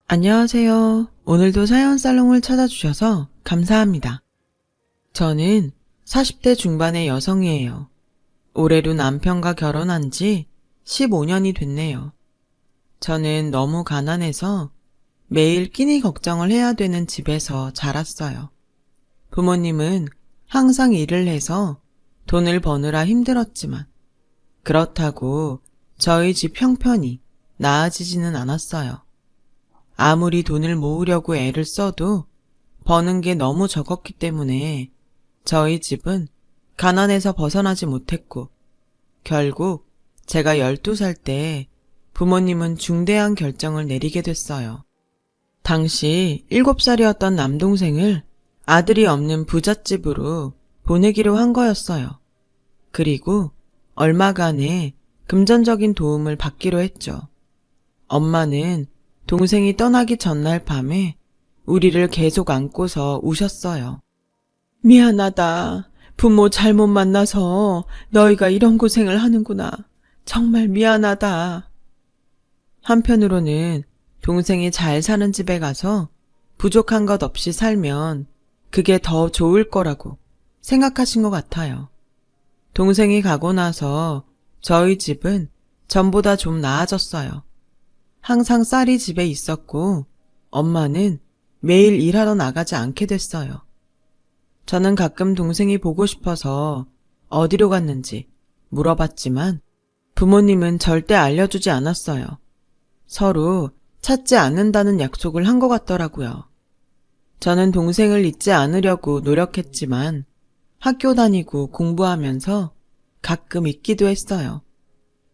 안녕하세요. 오늘도 사연 살롱을 찾아주셔서 감사합니다. 저는 40대 중반의 여성이에요. 올해로 남편과 결혼한 지 15년이 됐네요. 저는 너무 가난해서 매일 끼니 걱정을 해야 되는 집에서 자랐어요. 부모님은 항상 일을 해서 돈을 버느라 힘들었지만 그렇다고 저희 집 형편이 나아지지는 않았어요. 아무리 돈을 모으려고 애를 써도 버는 게 너무 적었기 때문에 저희 집은 가난에서 벗어나지 못했고 결국 제가 12살 때 부모님은 중대한 결정을 내리게 됐어요. 당시 7살이었던 남동생을 아들이 없는 부잣집으로 보내기로 한 거였어요. 그리고 얼마간의 금전적인 도움을 받기로 했죠. 엄마는 동생이 떠나기 전날 밤에 우리를 계속 안고서 우셨어요. 미안하다. 부모 잘못 만나서 너희가 이런 고생을 하는구나. 정말 미안하다. 한편으로는 동생이 잘 사는 집에 가서 부족한 것 없이 살면 그게 더 좋을 거라고 생각하신 것 같아요. 동생이 가고 나서 저희 집은 전보다 좀 나아졌어요. 항상 쌀이 집에 있었고 엄마는 매일 일하러 나가지 않게 됐어요. 저는 가끔 동생이 보고 싶어서 어디로 갔는지 물어봤지만 부모님은 절대 알려주지 않았어요. 서로 찾지 않는다는 약속을 한 것 같더라고요. 저는 동생을 잊지 않으려고 노력했지만 학교 다니고 공부하면서 가끔 잊기도 했어요.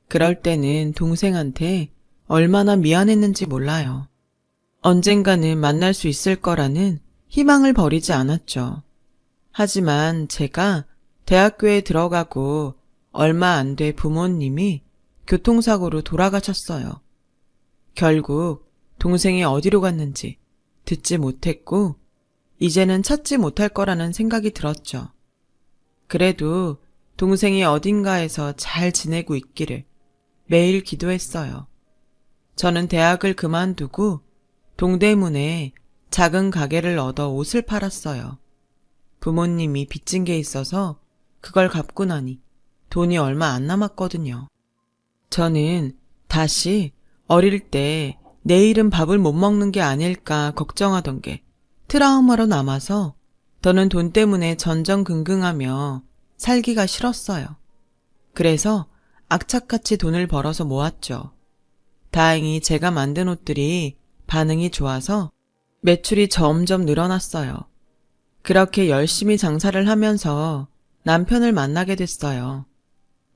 그럴 때는 동생한테 얼마나 미안했는지 몰라요. 언젠가는 만날 수 있을 거라는 희망을 버리지 않았죠. 하지만 제가 대학교에 들어가고 얼마 안 돼 부모님이 교통사고로 돌아가셨어요. 결국 동생이 어디로 갔는지 듣지 못했고 이제는 찾지 못할 거라는 생각이 들었죠. 그래도 동생이 어딘가에서 잘 지내고 있기를 매일 기도했어요. 저는 대학을 그만두고 동대문에 작은 가게를 얻어 옷을 팔았어요. 부모님이 빚진 게 있어서 그걸 갚고 나니 돈이 얼마 안 남았거든요. 저는 다시 어릴 때 내일은 밥을 못 먹는 게 아닐까 걱정하던 게 트라우마로 남아서 더는 돈 때문에 전전긍긍하며 살기가 싫었어요. 그래서 악착같이 돈을 벌어서 모았죠. 다행히 제가 만든 옷들이 반응이 좋아서 매출이 점점 늘어났어요. 그렇게 열심히 장사를 하면서 남편을 만나게 됐어요.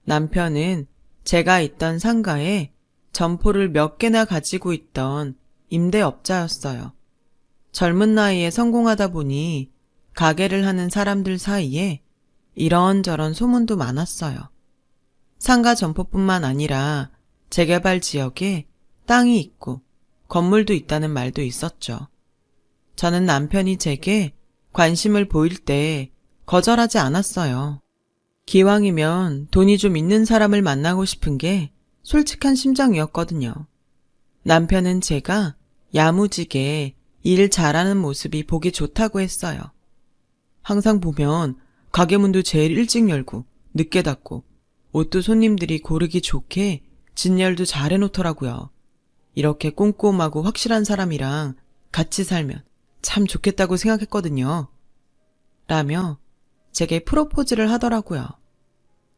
남편은 제가 있던 상가에 점포를 몇 개나 가지고 있던 임대업자였어요. 젊은 나이에 성공하다 보니 가게를 하는 사람들 사이에 이런저런 소문도 많았어요. 상가 점포뿐만 아니라 재개발 지역에 땅이 있고 건물도 있다는 말도 있었죠. 저는 남편이 제게 관심을 보일 때 거절하지 않았어요. 기왕이면 돈이 좀 있는 사람을 만나고 싶은 게 솔직한 심정이었거든요. 남편은 제가 야무지게 일 잘하는 모습이 보기 좋다고 했어요. 항상 보면 가게 문도 제일 일찍 열고 늦게 닫고 옷도 손님들이 고르기 좋게 진열도 잘 해놓더라고요. 이렇게 꼼꼼하고 확실한 사람이랑 같이 살면 참 좋겠다고 생각했거든요. 라며 제게 프로포즈를 하더라고요.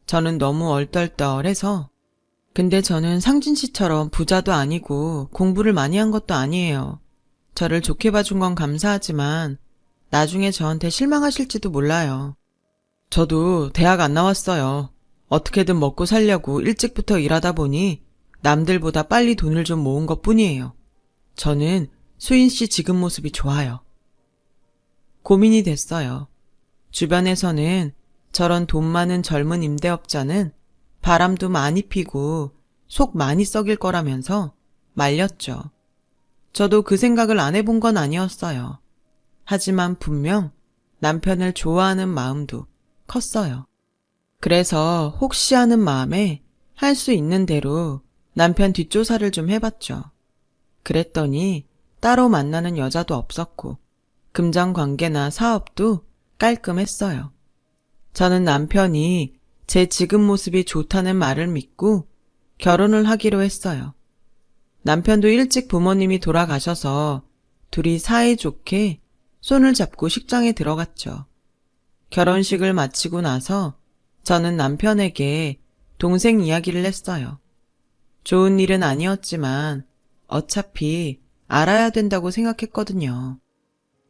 저는 너무 얼떨떨해서 근데 저는 상진 씨처럼 부자도 아니고 공부를 많이 한 것도 아니에요. 저를 좋게 봐준 건 감사하지만 나중에 저한테 실망하실지도 몰라요. 저도 대학 안 나왔어요. 어떻게든 먹고 살려고 일찍부터 일하다 보니 남들보다 빨리 돈을 좀 모은 것 뿐이에요. 저는 수인 씨 지금 모습이 좋아요. 고민이 됐어요. 주변에서는 저런 돈 많은 젊은 임대업자는 바람도 많이 피고 속 많이 썩일 거라면서 말렸죠. 저도 그 생각을 안 해본 건 아니었어요. 하지만 분명 남편을 좋아하는 마음도 컸어요. 그래서 혹시 하는 마음에 할 수 있는 대로 남편 뒷조사를 좀 해봤죠. 그랬더니 따로 만나는 여자도 없었고 금전 관계나 사업도 깔끔했어요. 저는 남편이 제 지금 모습이 좋다는 말을 믿고 결혼을 하기로 했어요. 남편도 일찍 부모님이 돌아가셔서 둘이 사이좋게 손을 잡고 식장에 들어갔죠. 결혼식을 마치고 나서 저는 남편에게 동생 이야기를 했어요. 좋은 일은 아니었지만 어차피 알아야 된다고 생각했거든요.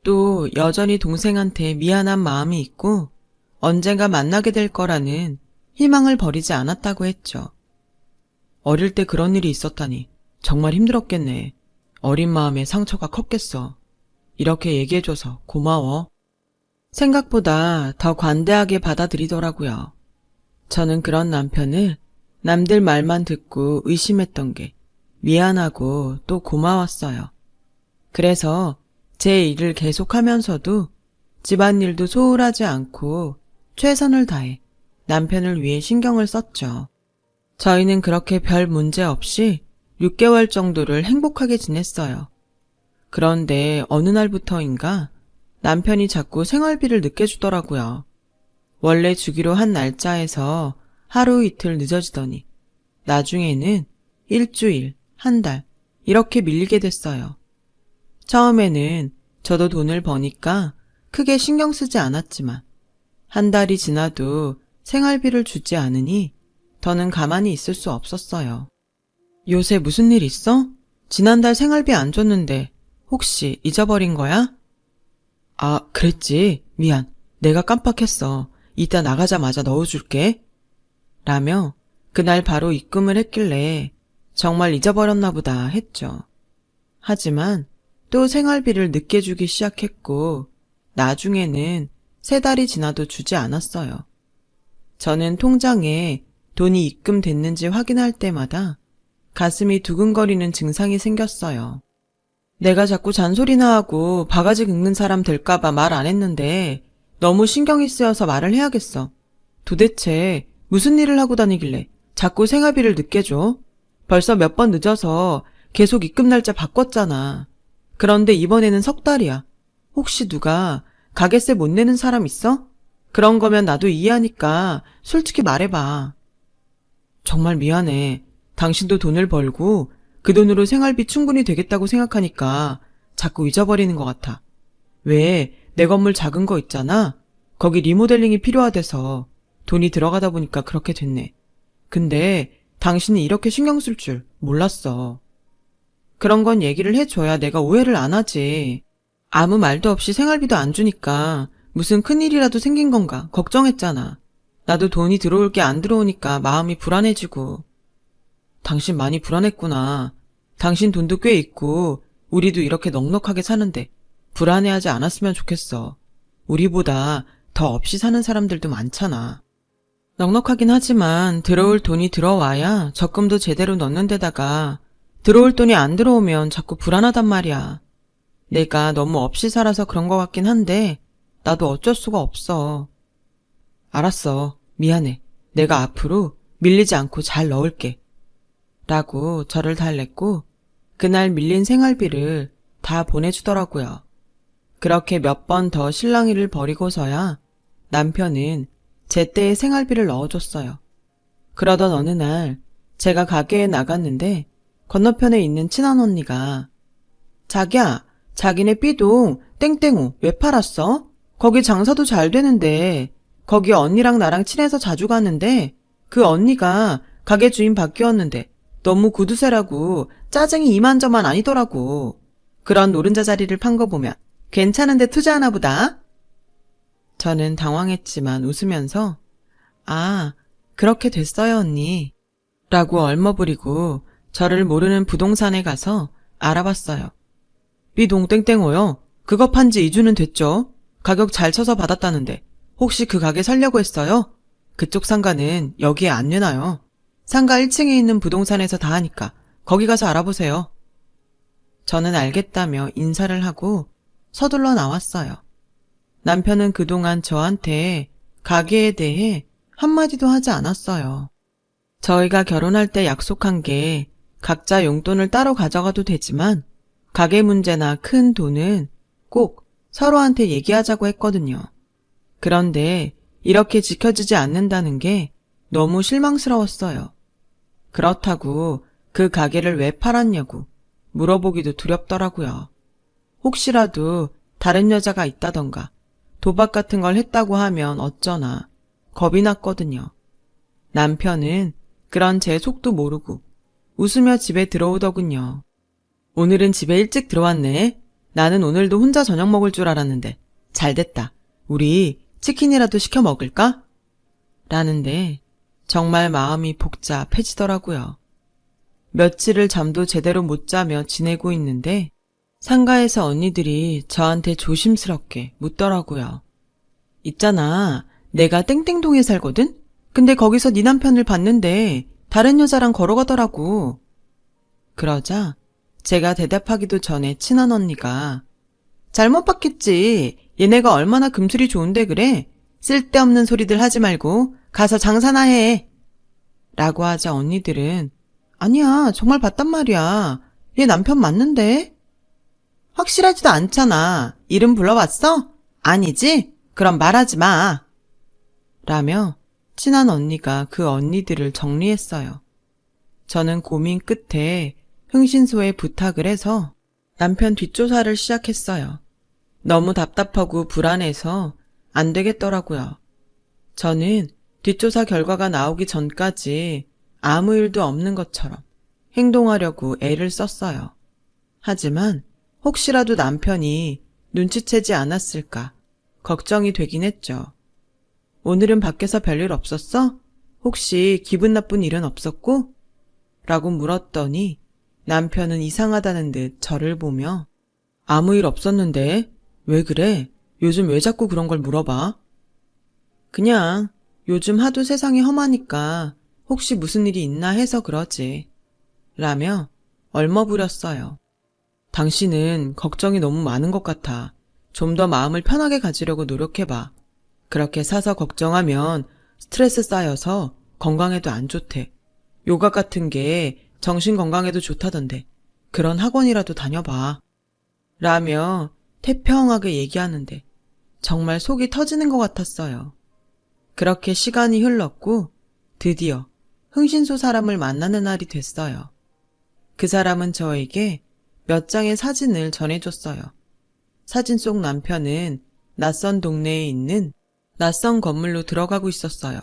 또 여전히 동생한테 미안한 마음이 있고 언젠가 만나게 될 거라는 희망을 버리지 않았다고 했죠. 어릴 때 그런 일이 있었다니 정말 힘들었겠네. 어린 마음에 상처가 컸겠어. 이렇게 얘기해줘서 고마워. 생각보다 더 관대하게 받아들이더라고요. 저는 그런 남편을 남들 말만 듣고 의심했던 게 미안하고 또 고마웠어요. 그래서 제 일을 계속하면서도 집안일도 소홀하지 않고 최선을 다해 남편을 위해 신경을 썼죠. 저희는 그렇게 별 문제 없이 6개월 정도를 행복하게 지냈어요. 그런데 어느 날부터인가 남편이 자꾸 생활비를 늦게 주더라고요. 원래 주기로 한 날짜에서 하루 이틀 늦어지더니 나중에는 일주일, 한 달 이렇게 밀리게 됐어요. 처음에는 저도 돈을 버니까 크게 신경 쓰지 않았지만 한 달이 지나도 생활비를 주지 않으니 더는 가만히 있을 수 없었어요. 요새 무슨 일 있어? 지난달 생활비 안 줬는데 혹시 잊어버린 거야? 아, 그랬지. 미안. 내가 깜빡했어. 이따 나가자마자 넣어줄게. 라며 그날 바로 입금을 했길래 정말 잊어버렸나 보다 했죠. 하지만 또 생활비를 늦게 주기 시작했고 나중에는 3달이 지나도 주지 않았어요. 저는 통장에 돈이 입금됐는지 확인할 때마다 가슴이 두근거리는 증상이 생겼어요. 내가 자꾸 잔소리나 하고 바가지 긁는 사람 될까봐 말 안 했는데 너무 신경이 쓰여서 말을 해야겠어. 도대체 무슨 일을 하고 다니길래 자꾸 생활비를 늦게 줘? 벌써 몇 번 늦어서 계속 입금 날짜 바꿨잖아. 그런데 이번에는 3달이야. 혹시 누가 가게세 못 내는 사람 있어? 그런 거면 나도 이해하니까 솔직히 말해봐. 정말 미안해. 당신도 돈을 벌고 그 돈으로 생활비 충분히 되겠다고 생각하니까 자꾸 잊어버리는 것 같아. 왜 내 건물 작은 거 있잖아. 거기 리모델링이 필요하대서 돈이 들어가다 보니까 그렇게 됐네. 근데 당신이 이렇게 신경 쓸 줄 몰랐어. 그런 건 얘기를 해줘야 내가 오해를 안 하지. 아무 말도 없이 생활비도 안 주니까 무슨 큰일이라도 생긴 건가 걱정했잖아. 나도 돈이 들어올 게 안 들어오니까 마음이 불안해지고. 당신 많이 불안했구나. 당신 돈도 꽤 있고 우리도 이렇게 넉넉하게 사는데 불안해하지 않았으면 좋겠어. 우리보다 더 없이 사는 사람들도 많잖아. 넉넉하긴 하지만 들어올 돈이 들어와야 적금도 제대로 넣는 데다가 들어올 돈이 안 들어오면 자꾸 불안하단 말이야. 내가 너무 없이 살아서 그런 것 같긴 한데 나도 어쩔 수가 없어. 알았어. 미안해. 내가 앞으로 밀리지 않고 잘 넣을게. 라고 저를 달랬고 그날 밀린 생활비를 다 보내주더라고요. 그렇게 몇 번 더 실랑이를 벌이고서야 남편은 제때에 생활비를 넣어줬어요. 그러던 어느 날 제가 가게에 나갔는데 건너편에 있는 친한 언니가 자기야, 자기네 B동 땡땡호 왜 팔았어? 거기 장사도 잘 되는데 거기 언니랑 나랑 친해서 자주 가는데 그 언니가 가게 주인 바뀌었는데 너무 구두쇠라고 짜증이 이만저만 아니더라고. 그런 노른자 자리를 판 거 보면 괜찮은데 투자하나 보다. 저는 당황했지만 웃으면서 아, 그렇게 됐어요 언니. 라고 얼머부리고 저를 모르는 부동산에 가서 알아봤어요. B동 땡땡호요? 그거 판 지 2주는 됐죠? 가격 잘 쳐서 받았다는데 혹시 그 가게 살려고 했어요? 그쪽 상가는 여기에 안 내놔요. 상가 1층에 있는 부동산에서 다 하니까 거기 가서 알아보세요. 저는 알겠다며 인사를 하고 서둘러 나왔어요. 남편은 그동안 저한테 가게에 대해 한마디도 하지 않았어요. 저희가 결혼할 때 약속한 게 각자 용돈을 따로 가져가도 되지만 가게 문제나 큰 돈은 꼭 서로한테 얘기하자고 했거든요. 그런데 이렇게 지켜지지 않는다는 게 너무 실망스러웠어요. 그렇다고 그 가게를 왜 팔았냐고 물어보기도 두렵더라고요. 혹시라도 다른 여자가 있다던가 도박 같은 걸 했다고 하면 어쩌나 겁이 났거든요. 남편은 그런 제 속도 모르고 웃으며 집에 들어오더군요. 오늘은 집에 일찍 들어왔네. 나는 오늘도 혼자 저녁 먹을 줄 알았는데 잘됐다. 우리 치킨이라도 시켜 먹을까? 라는데 정말 마음이 복잡해지더라고요. 며칠을 잠도 제대로 못 자며 지내고 있는데 상가에서 언니들이 저한테 조심스럽게 묻더라고요. 있잖아, 내가 땡땡동에 살거든? 근데 거기서 네 남편을 봤는데 다른 여자랑 걸어가더라고. 그러자 제가 대답하기도 전에 친한 언니가 잘못 봤겠지. 얘네가 얼마나 금술이 좋은데 그래. 쓸데없는 소리들 하지 말고 가서 장사나 해. 라고 하자 언니들은 아니야, 정말 봤단 말이야. 얘 남편 맞는데? 확실하지도 않잖아. 이름 불러봤어? 아니지? 그럼 말하지 마. 라며 친한 언니가 그 언니들을 정리했어요. 저는 고민 끝에 흥신소에 부탁을 해서 남편 뒷조사를 시작했어요. 너무 답답하고 불안해서 안 되겠더라고요. 저는 뒷조사 결과가 나오기 전까지 아무 일도 없는 것처럼 행동하려고 애를 썼어요. 하지만 혹시라도 남편이 눈치채지 않았을까 걱정이 되긴 했죠. 오늘은 밖에서 별일 없었어? 혹시 기분 나쁜 일은 없었고? 라고 물었더니 남편은 이상하다는 듯 저를 보며 아무 일 없었는데 왜 그래? 요즘 왜 자꾸 그런 걸 물어봐? 그냥 요즘 하도 세상이 험하니까 혹시 무슨 일이 있나 해서 그러지. 라며 얼머부렸어요. 당신은 걱정이 너무 많은 것 같아. 좀 더 마음을 편하게 가지려고 노력해봐. 그렇게 사서 걱정하면 스트레스 쌓여서 건강에도 안 좋대. 요가 같은 게 정신 건강에도 좋다던데 그런 학원이라도 다녀봐. 라며 태평하게 얘기하는데 정말 속이 터지는 것 같았어요. 그렇게 시간이 흘렀고 드디어 흥신소 사람을 만나는 날이 됐어요. 그 사람은 저에게 몇 장의 사진을 전해줬어요. 사진 속 남편은 낯선 동네에 있는 낯선 건물로 들어가고 있었어요.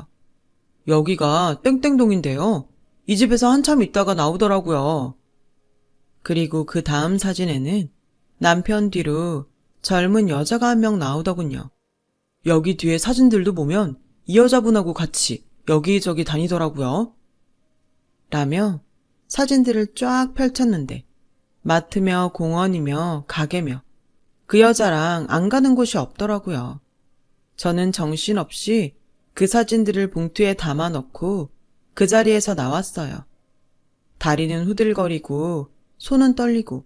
여기가 땡땡동인데요. 이 집에서 한참 있다가 나오더라고요. 그리고 그 다음 사진에는 남편 뒤로 젊은 여자가 한 명 나오더군요. 여기 뒤에 사진들도 보면 이 여자분하고 같이 여기저기 다니더라고요. 라며 사진들을 쫙 펼쳤는데 마트며 공원이며 가게며 그 여자랑 안 가는 곳이 없더라고요. 저는 정신없이 그 사진들을 봉투에 담아넣고 그 자리에서 나왔어요. 다리는 후들거리고 손은 떨리고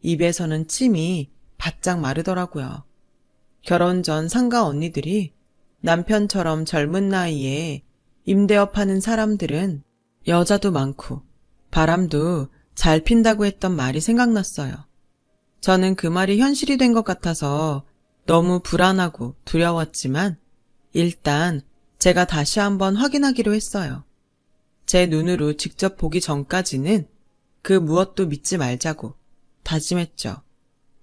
입에서는 침이 바짝 마르더라고요. 결혼 전 상가 언니들이 남편처럼 젊은 나이에 임대업 하는 사람들은 여자도 많고 바람도 잘 핀다고 했던 말이 생각났어요. 저는 그 말이 현실이 된 것 같아서 너무 불안하고 두려웠지만 일단 제가 다시 한번 확인하기로 했어요. 제 눈으로 직접 보기 전까지는 그 무엇도 믿지 말자고 다짐했죠.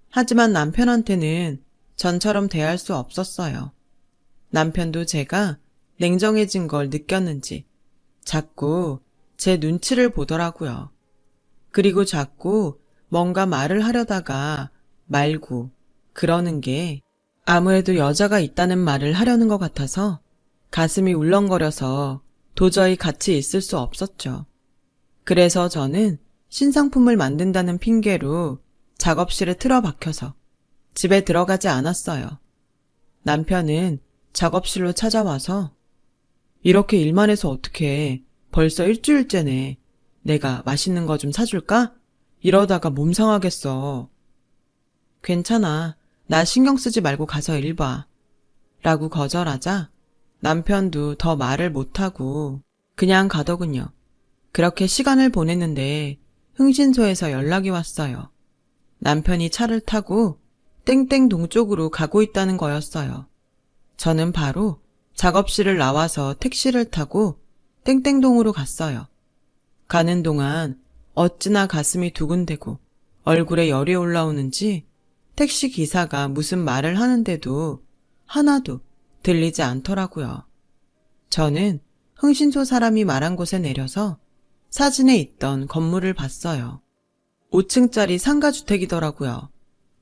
하지만 남편한테는 전처럼 대할 수 없었어요. 남편도 제가 냉정해진 걸 느꼈는지 자꾸 제 눈치를 보더라고요. 그리고 자꾸 뭔가 말을 하려다가 말고 그러는 게 아무래도 여자가 있다는 말을 하려는 것 같아서 가슴이 울렁거려서 도저히 같이 있을 수 없었죠. 그래서 저는 신상품을 만든다는 핑계로 작업실에 틀어박혀서 집에 들어가지 않았어요. 남편은 작업실로 찾아와서 이렇게 일만 해서 어떡해. 벌써 일주일째네. 내가 맛있는 거 좀 사줄까? 이러다가 몸 상하겠어. 괜찮아. 나 신경 쓰지 말고 가서 일 봐. 라고 거절하자 남편도 더 말을 못하고 그냥 가더군요. 그렇게 시간을 보냈는데 흥신소에서 연락이 왔어요. 남편이 차를 타고 땡땡 동쪽으로 가고 있다는 거였어요. 저는 바로 작업실을 나와서 택시를 타고 땡땡동으로 갔어요. 가는 동안 어찌나 가슴이 두근대고 얼굴에 열이 올라오는지 택시 기사가 무슨 말을 하는데도 하나도 들리지 않더라고요. 저는 흥신소 사람이 말한 곳에 내려서 사진에 있던 건물을 봤어요. 5층짜리 상가주택이더라고요.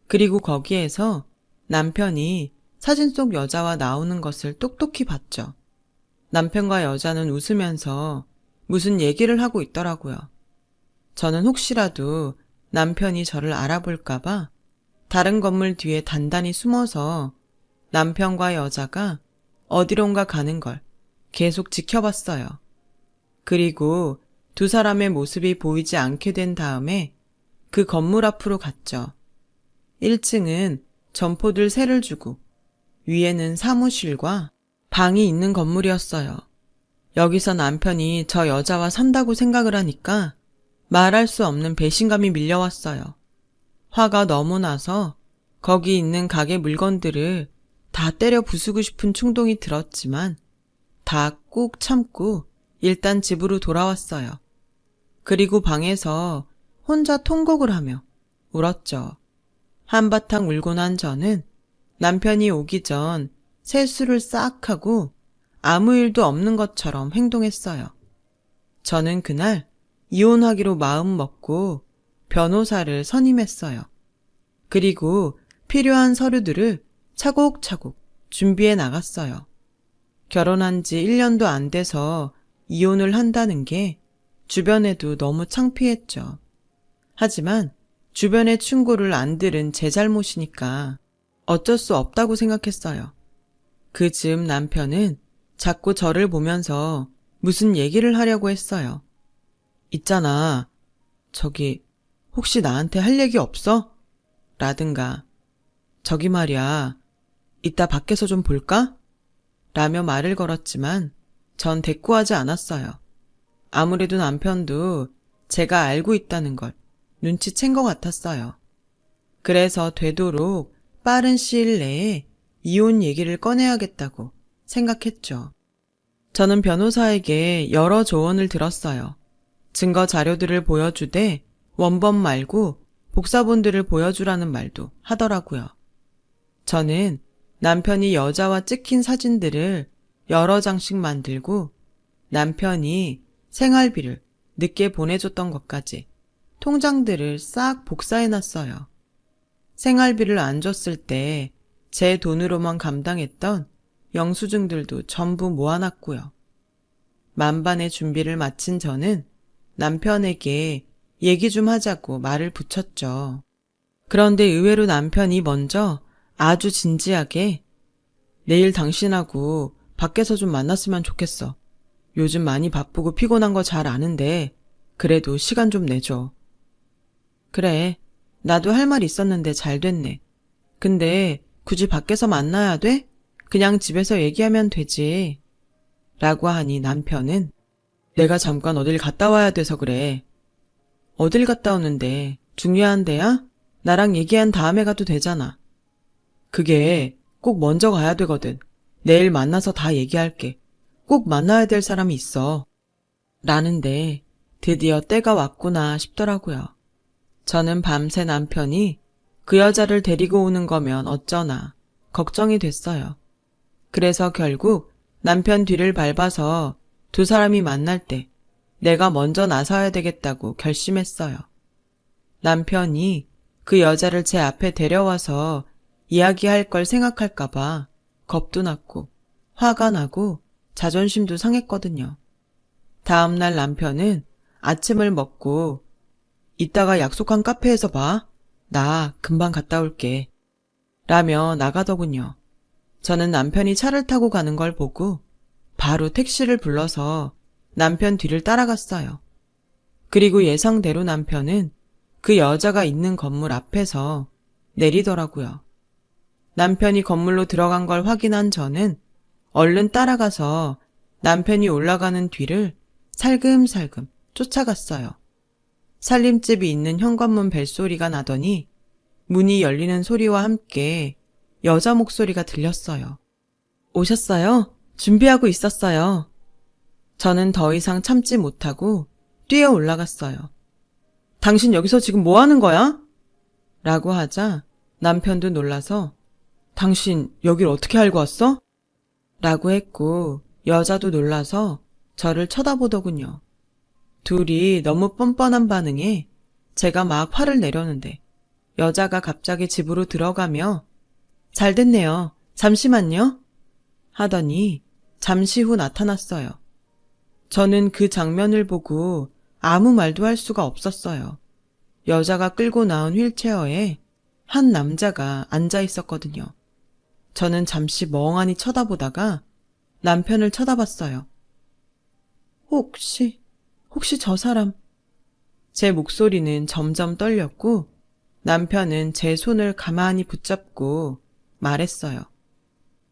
그리고 거기에서 남편이 사진 속 여자와 나오는 것을 똑똑히 봤죠. 남편과 여자는 웃으면서 무슨 얘기를 하고 있더라고요. 저는 혹시라도 남편이 저를 알아볼까봐 다른 건물 뒤에 단단히 숨어서 남편과 여자가 어디론가 가는 걸 계속 지켜봤어요. 그리고 두 사람의 모습이 보이지 않게 된 다음에 그 건물 앞으로 갔죠. 1층은 점포들 세를 주고 위에는 사무실과 방이 있는 건물이었어요. 여기서 남편이 저 여자와 산다고 생각을 하니까 말할 수 없는 배신감이 밀려왔어요. 화가 너무 나서 거기 있는 가게 물건들을 다 때려 부수고 싶은 충동이 들었지만 다 꾹 참고 일단 집으로 돌아왔어요. 그리고 방에서 혼자 통곡을 하며 울었죠. 한바탕 울고 난 저는 남편이 오기 전 세수를 싹 하고 아무 일도 없는 것처럼 행동했어요. 저는 그날 이혼하기로 마음 먹고 변호사를 선임했어요. 그리고 필요한 서류들을 차곡차곡 준비해 나갔어요. 결혼한 지 1년도 안 돼서 이혼을 한다는 게 주변에도 너무 창피했죠. 하지만 주변의 충고를 안 들은 제 잘못이니까 어쩔 수 없다고 생각했어요. 그 즈음 남편은 자꾸 저를 보면서 무슨 얘기를 하려고 했어요. 있잖아. 저기 혹시 나한테 할 얘기 없어? 라든가 저기 말이야. 이따 밖에서 좀 볼까? 라며 말을 걸었지만 전 대꾸하지 않았어요. 아무래도 남편도 제가 알고 있다는 걸 눈치챈 것 같았어요. 그래서 되도록 빠른 시일 내에 이혼 얘기를 꺼내야겠다고 생각했죠. 저는 변호사에게 여러 조언을 들었어요. 증거 자료들을 보여주되 원본 말고 복사본들을 보여주라는 말도 하더라고요. 저는 남편이 여자와 찍힌 사진들을 여러 장씩 만들고 남편이 생활비를 늦게 보내줬던 것까지 통장들을 싹 복사해놨어요. 생활비를 안 줬을 때 제 돈으로만 감당했던 영수증들도 전부 모아놨고요. 만반의 준비를 마친 저는 남편에게 얘기 좀 하자고 말을 붙였죠. 그런데 의외로 남편이 먼저 아주 진지하게 내일 당신하고 밖에서 좀 만났으면 좋겠어. 요즘 많이 바쁘고 피곤한 거 잘 아는데 그래도 시간 좀 내줘. 그래, 나도 할 말 있었는데 잘 됐네. 근데 굳이 밖에서 만나야 돼? 그냥 집에서 얘기하면 되지. 라고 하니 남편은 내가 잠깐 어딜 갔다 와야 돼서 그래. 어딜 갔다 오는데 중요한 데야? 나랑 얘기한 다음에 가도 되잖아. 그게 꼭 먼저 가야 되거든. 내일 만나서 다 얘기할게. 꼭 만나야 될 사람이 있어. 라는데 드디어 때가 왔구나 싶더라고요. 저는 밤새 남편이 그 여자를 데리고 오는 거면 어쩌나 걱정이 됐어요. 그래서 결국 남편 뒤를 밟아서 두 사람이 만날 때 내가 먼저 나서야 되겠다고 결심했어요. 남편이 그 여자를 제 앞에 데려와서 이야기할 걸 생각할까봐 겁도 났고 화가 나고 자존심도 상했거든요. 다음날 남편은 아침을 먹고 이따가 약속한 카페에서 봐. 나 금방 갔다 올게. 라며 나가더군요. 저는 남편이 차를 타고 가는 걸 보고 바로 택시를 불러서 남편 뒤를 따라갔어요. 그리고 예상대로 남편은 그 여자가 있는 건물 앞에서 내리더라고요. 남편이 건물로 들어간 걸 확인한 저는 얼른 따라가서 남편이 올라가는 뒤를 살금살금 쫓아갔어요. 살림집이 있는 현관문 벨소리가 나더니 문이 열리는 소리와 함께 여자 목소리가 들렸어요. 오셨어요? 준비하고 있었어요. 저는 더 이상 참지 못하고 뛰어 올라갔어요. 당신 여기서 지금 뭐 하는 거야? 라고 하자 남편도 놀라서 당신 여길 어떻게 알고 왔어? 라고 했고 여자도 놀라서 저를 쳐다보더군요. 둘이 너무 뻔뻔한 반응에 제가 막 화를 내려는데 여자가 갑자기 집으로 들어가며 잘 됐네요. 잠시만요. 하더니 잠시 후 나타났어요. 저는 그 장면을 보고 아무 말도 할 수가 없었어요. 여자가 끌고 나온 휠체어에 한 남자가 앉아 있었거든요. 저는 잠시 멍하니 쳐다보다가 남편을 쳐다봤어요. 혹시 저 사람... 제 목소리는 점점 떨렸고 남편은 제 손을 가만히 붙잡고 말했어요.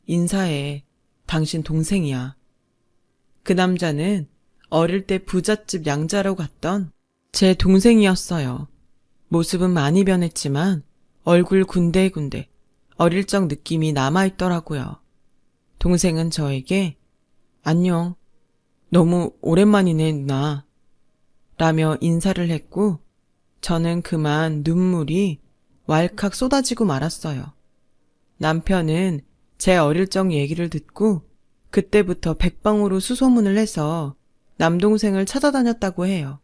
인사해. 당신 동생이야. 그 남자는 어릴 때 부잣집 양자로 갔던 제 동생이었어요. 모습은 많이 변했지만 얼굴 군데군데 어릴 적 느낌이 남아있더라고요. 동생은 저에게 안녕, 너무 오랜만이네 누나 라며 인사를 했고 저는 그만 눈물이 왈칵 쏟아지고 말았어요. 남편은 제 어릴 적 얘기를 듣고 그때부터 백방으로 수소문을 해서 남동생을 찾아다녔다고 해요.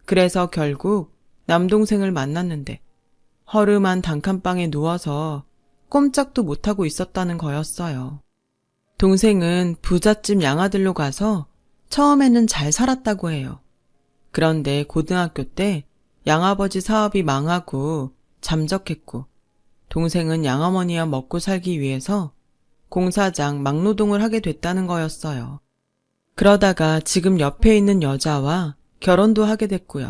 그래서 결국 남동생을 만났는데 허름한 단칸방에 누워서 꼼짝도 못하고 있었다는 거였어요. 동생은 부잣집 양아들로 가서 처음에는 잘 살았다고 해요. 그런데 고등학교 때 양아버지 사업이 망하고 잠적했고 동생은 양어머니와 먹고 살기 위해서 공사장 막노동을 하게 됐다는 거였어요. 그러다가 지금 옆에 있는 여자와 결혼도 하게 됐고요.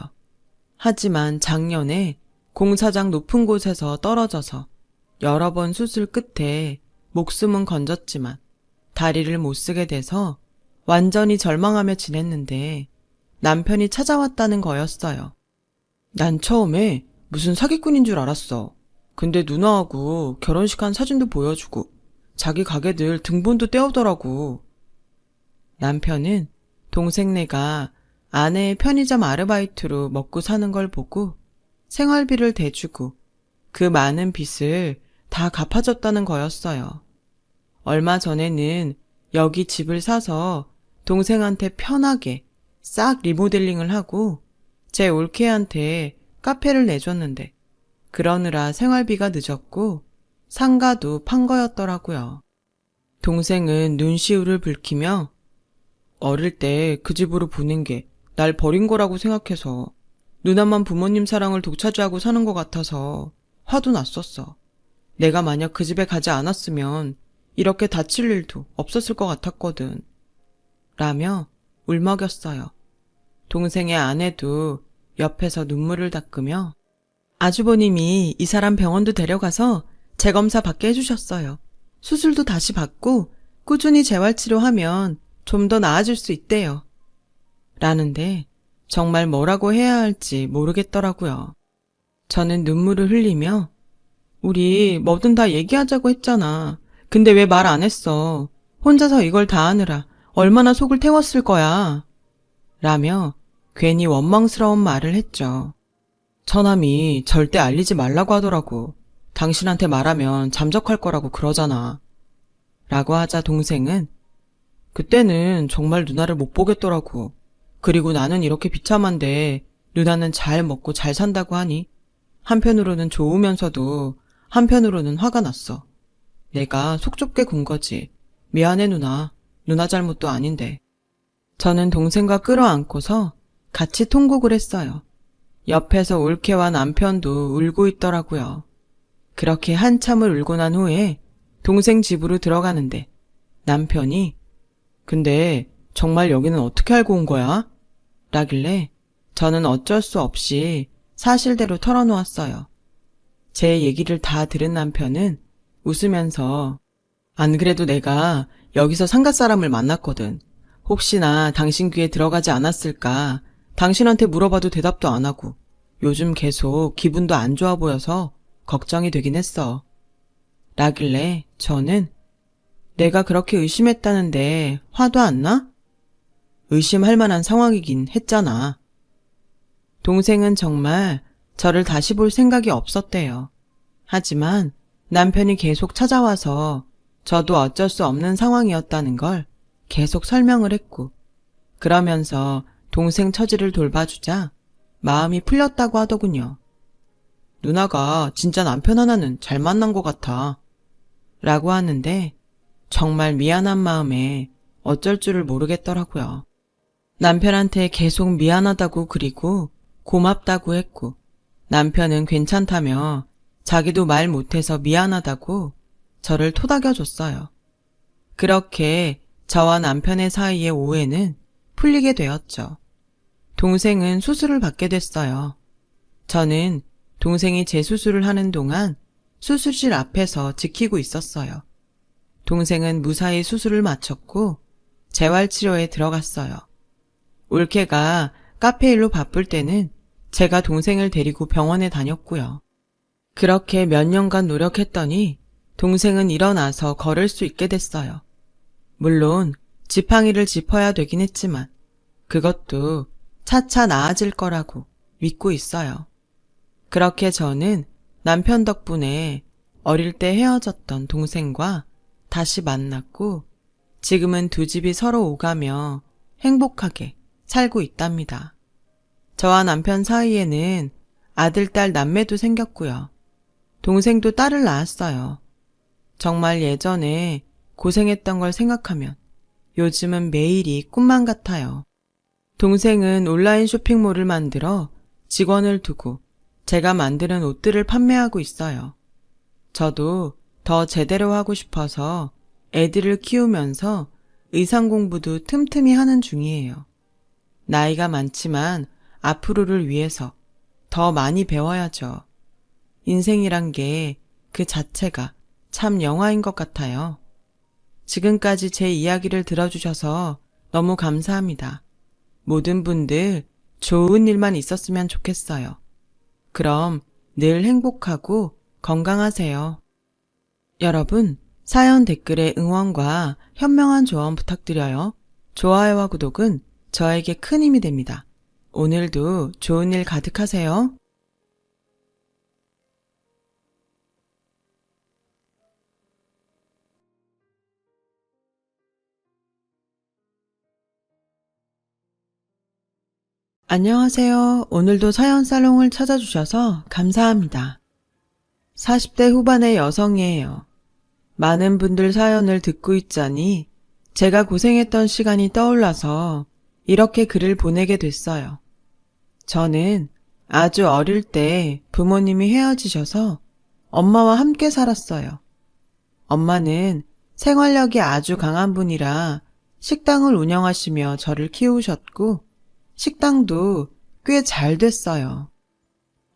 하지만 작년에 공사장 높은 곳에서 떨어져서 여러 번 수술 끝에 목숨은 건졌지만 다리를 못 쓰게 돼서 완전히 절망하며 지냈는데 남편이 찾아왔다는 거였어요. 난 처음에 무슨 사기꾼인 줄 알았어. 근데 누나하고 결혼식 한 사진도 보여주고 자기 가게들 등본도 떼오더라고. 남편은 동생네가 아내의 편의점 아르바이트로 먹고 사는 걸 보고 생활비를 대주고 그 많은 빚을 다 갚아줬다는 거였어요. 얼마 전에는 여기 집을 사서 동생한테 편하게 싹 리모델링을 하고 제 올케한테 카페를 내줬는데 그러느라 생활비가 늦었고 상가도 판 거였더라고요. 동생은 눈시울을 붉히며 어릴 때 그 집으로 보낸 게 날 버린 거라고 생각해서 누나만 부모님 사랑을 독차지하고 사는 것 같아서 화도 났었어. 내가 만약 그 집에 가지 않았으면 이렇게 다칠 일도 없었을 것 같았거든. 라며 울먹였어요. 동생의 아내도 옆에서 눈물을 닦으며 아주버님이 이 사람 병원도 데려가서 재검사 받게 해주셨어요. 수술도 다시 받고 꾸준히 재활치료하면 좀 더 나아질 수 있대요. 라는데 정말 뭐라고 해야 할지 모르겠더라고요. 저는 눈물을 흘리며 우리 뭐든 다 얘기하자고 했잖아. 근데 왜 말 안 했어? 혼자서 이걸 다 하느라 얼마나 속을 태웠을 거야. 라며 괜히 원망스러운 말을 했죠. 처남이 절대 알리지 말라고 하더라고. 당신한테 말하면 잠적할 거라고 그러잖아. 라고 하자 동생은 그때는 정말 누나를 못 보겠더라고. 그리고 나는 이렇게 비참한데 누나는 잘 먹고 잘 산다고 하니 한편으로는 좋으면서도 한편으로는 화가 났어. 내가 속 좁게 군 거지. 미안해 누나. 누나 잘못도 아닌데. 저는 동생과 끌어안고서 같이 통곡을 했어요. 옆에서 올케와 남편도 울고 있더라고요. 그렇게 한참을 울고 난 후에 동생 집으로 들어가는데 남편이 근데 정말 여기는 어떻게 알고 온 거야? 라길래 저는 어쩔 수 없이 사실대로 털어놓았어요. 제 얘기를 다 들은 남편은 웃으면서 안 그래도 내가 여기서 상가 사람을 만났거든. 혹시나 당신 귀에 들어가지 않았을까 당신한테 물어봐도 대답도 안 하고 요즘 계속 기분도 안 좋아 보여서 걱정이 되긴 했어. 라길래 저는 내가 그렇게 의심했다는데 화도 안 나? 의심할 만한 상황이긴 했잖아. 동생은 정말 저를 다시 볼 생각이 없었대요. 하지만 남편이 계속 찾아와서 저도 어쩔 수 없는 상황이었다는 걸 계속 설명을 했고, 그러면서 동생 처지를 돌봐주자 마음이 풀렸다고 하더군요. 누나가 진짜 남편 하나는 잘 만난 것 같아. 라고 하는데 정말 미안한 마음에 어쩔 줄을 모르겠더라고요. 남편한테 계속 미안하다고 그리고 고맙다고 했고, 남편은 괜찮다며 자기도 말 못해서 미안하다고 저를 토닥여줬어요. 그렇게 저와 남편의 사이의 오해는 풀리게 되었죠. 동생은 수술을 받게 됐어요. 저는 동생이 재수술을 하는 동안 수술실 앞에서 지키고 있었어요. 동생은 무사히 수술을 마쳤고 재활치료에 들어갔어요. 올케가 카페 일로 바쁠 때는 제가 동생을 데리고 병원에 다녔고요. 그렇게 몇 년간 노력했더니 동생은 일어나서 걸을 수 있게 됐어요. 물론 지팡이를 짚어야 되긴 했지만 그것도 차차 나아질 거라고 믿고 있어요. 그렇게 저는 남편 덕분에 어릴 때 헤어졌던 동생과 다시 만났고 지금은 두 집이 서로 오가며 행복하게 살고 있답니다. 저와 남편 사이에는 아들, 딸, 남매도 생겼고요. 동생도 딸을 낳았어요. 정말 예전에 고생했던 걸 생각하면 요즘은 매일이 꿈만 같아요. 동생은 온라인 쇼핑몰을 만들어 직원을 두고 제가 만드는 옷들을 판매하고 있어요. 저도 더 제대로 하고 싶어서 애들을 키우면서 의상 공부도 틈틈이 하는 중이에요. 나이가 많지만 앞으로를 위해서 더 많이 배워야죠. 인생이란 게 그 자체가 참 영화인 것 같아요. 지금까지 제 이야기를 들어주셔서 너무 감사합니다. 모든 분들 좋은 일만 있었으면 좋겠어요. 그럼 늘 행복하고 건강하세요. 여러분, 사연 댓글에 응원과 현명한 조언 부탁드려요. 좋아요와 구독은 저에게 큰 힘이 됩니다. 오늘도 좋은 일 가득하세요. 안녕하세요. 오늘도 사연 살롱을 찾아주셔서 감사합니다. 40대 후반의 여성이에요. 많은 분들 사연을 듣고 있자니 제가 고생했던 시간이 떠올라서 이렇게 글을 보내게 됐어요. 저는 아주 어릴 때 부모님이 헤어지셔서 엄마와 함께 살았어요. 엄마는 생활력이 아주 강한 분이라 식당을 운영하시며 저를 키우셨고 식당도 꽤 잘 됐어요.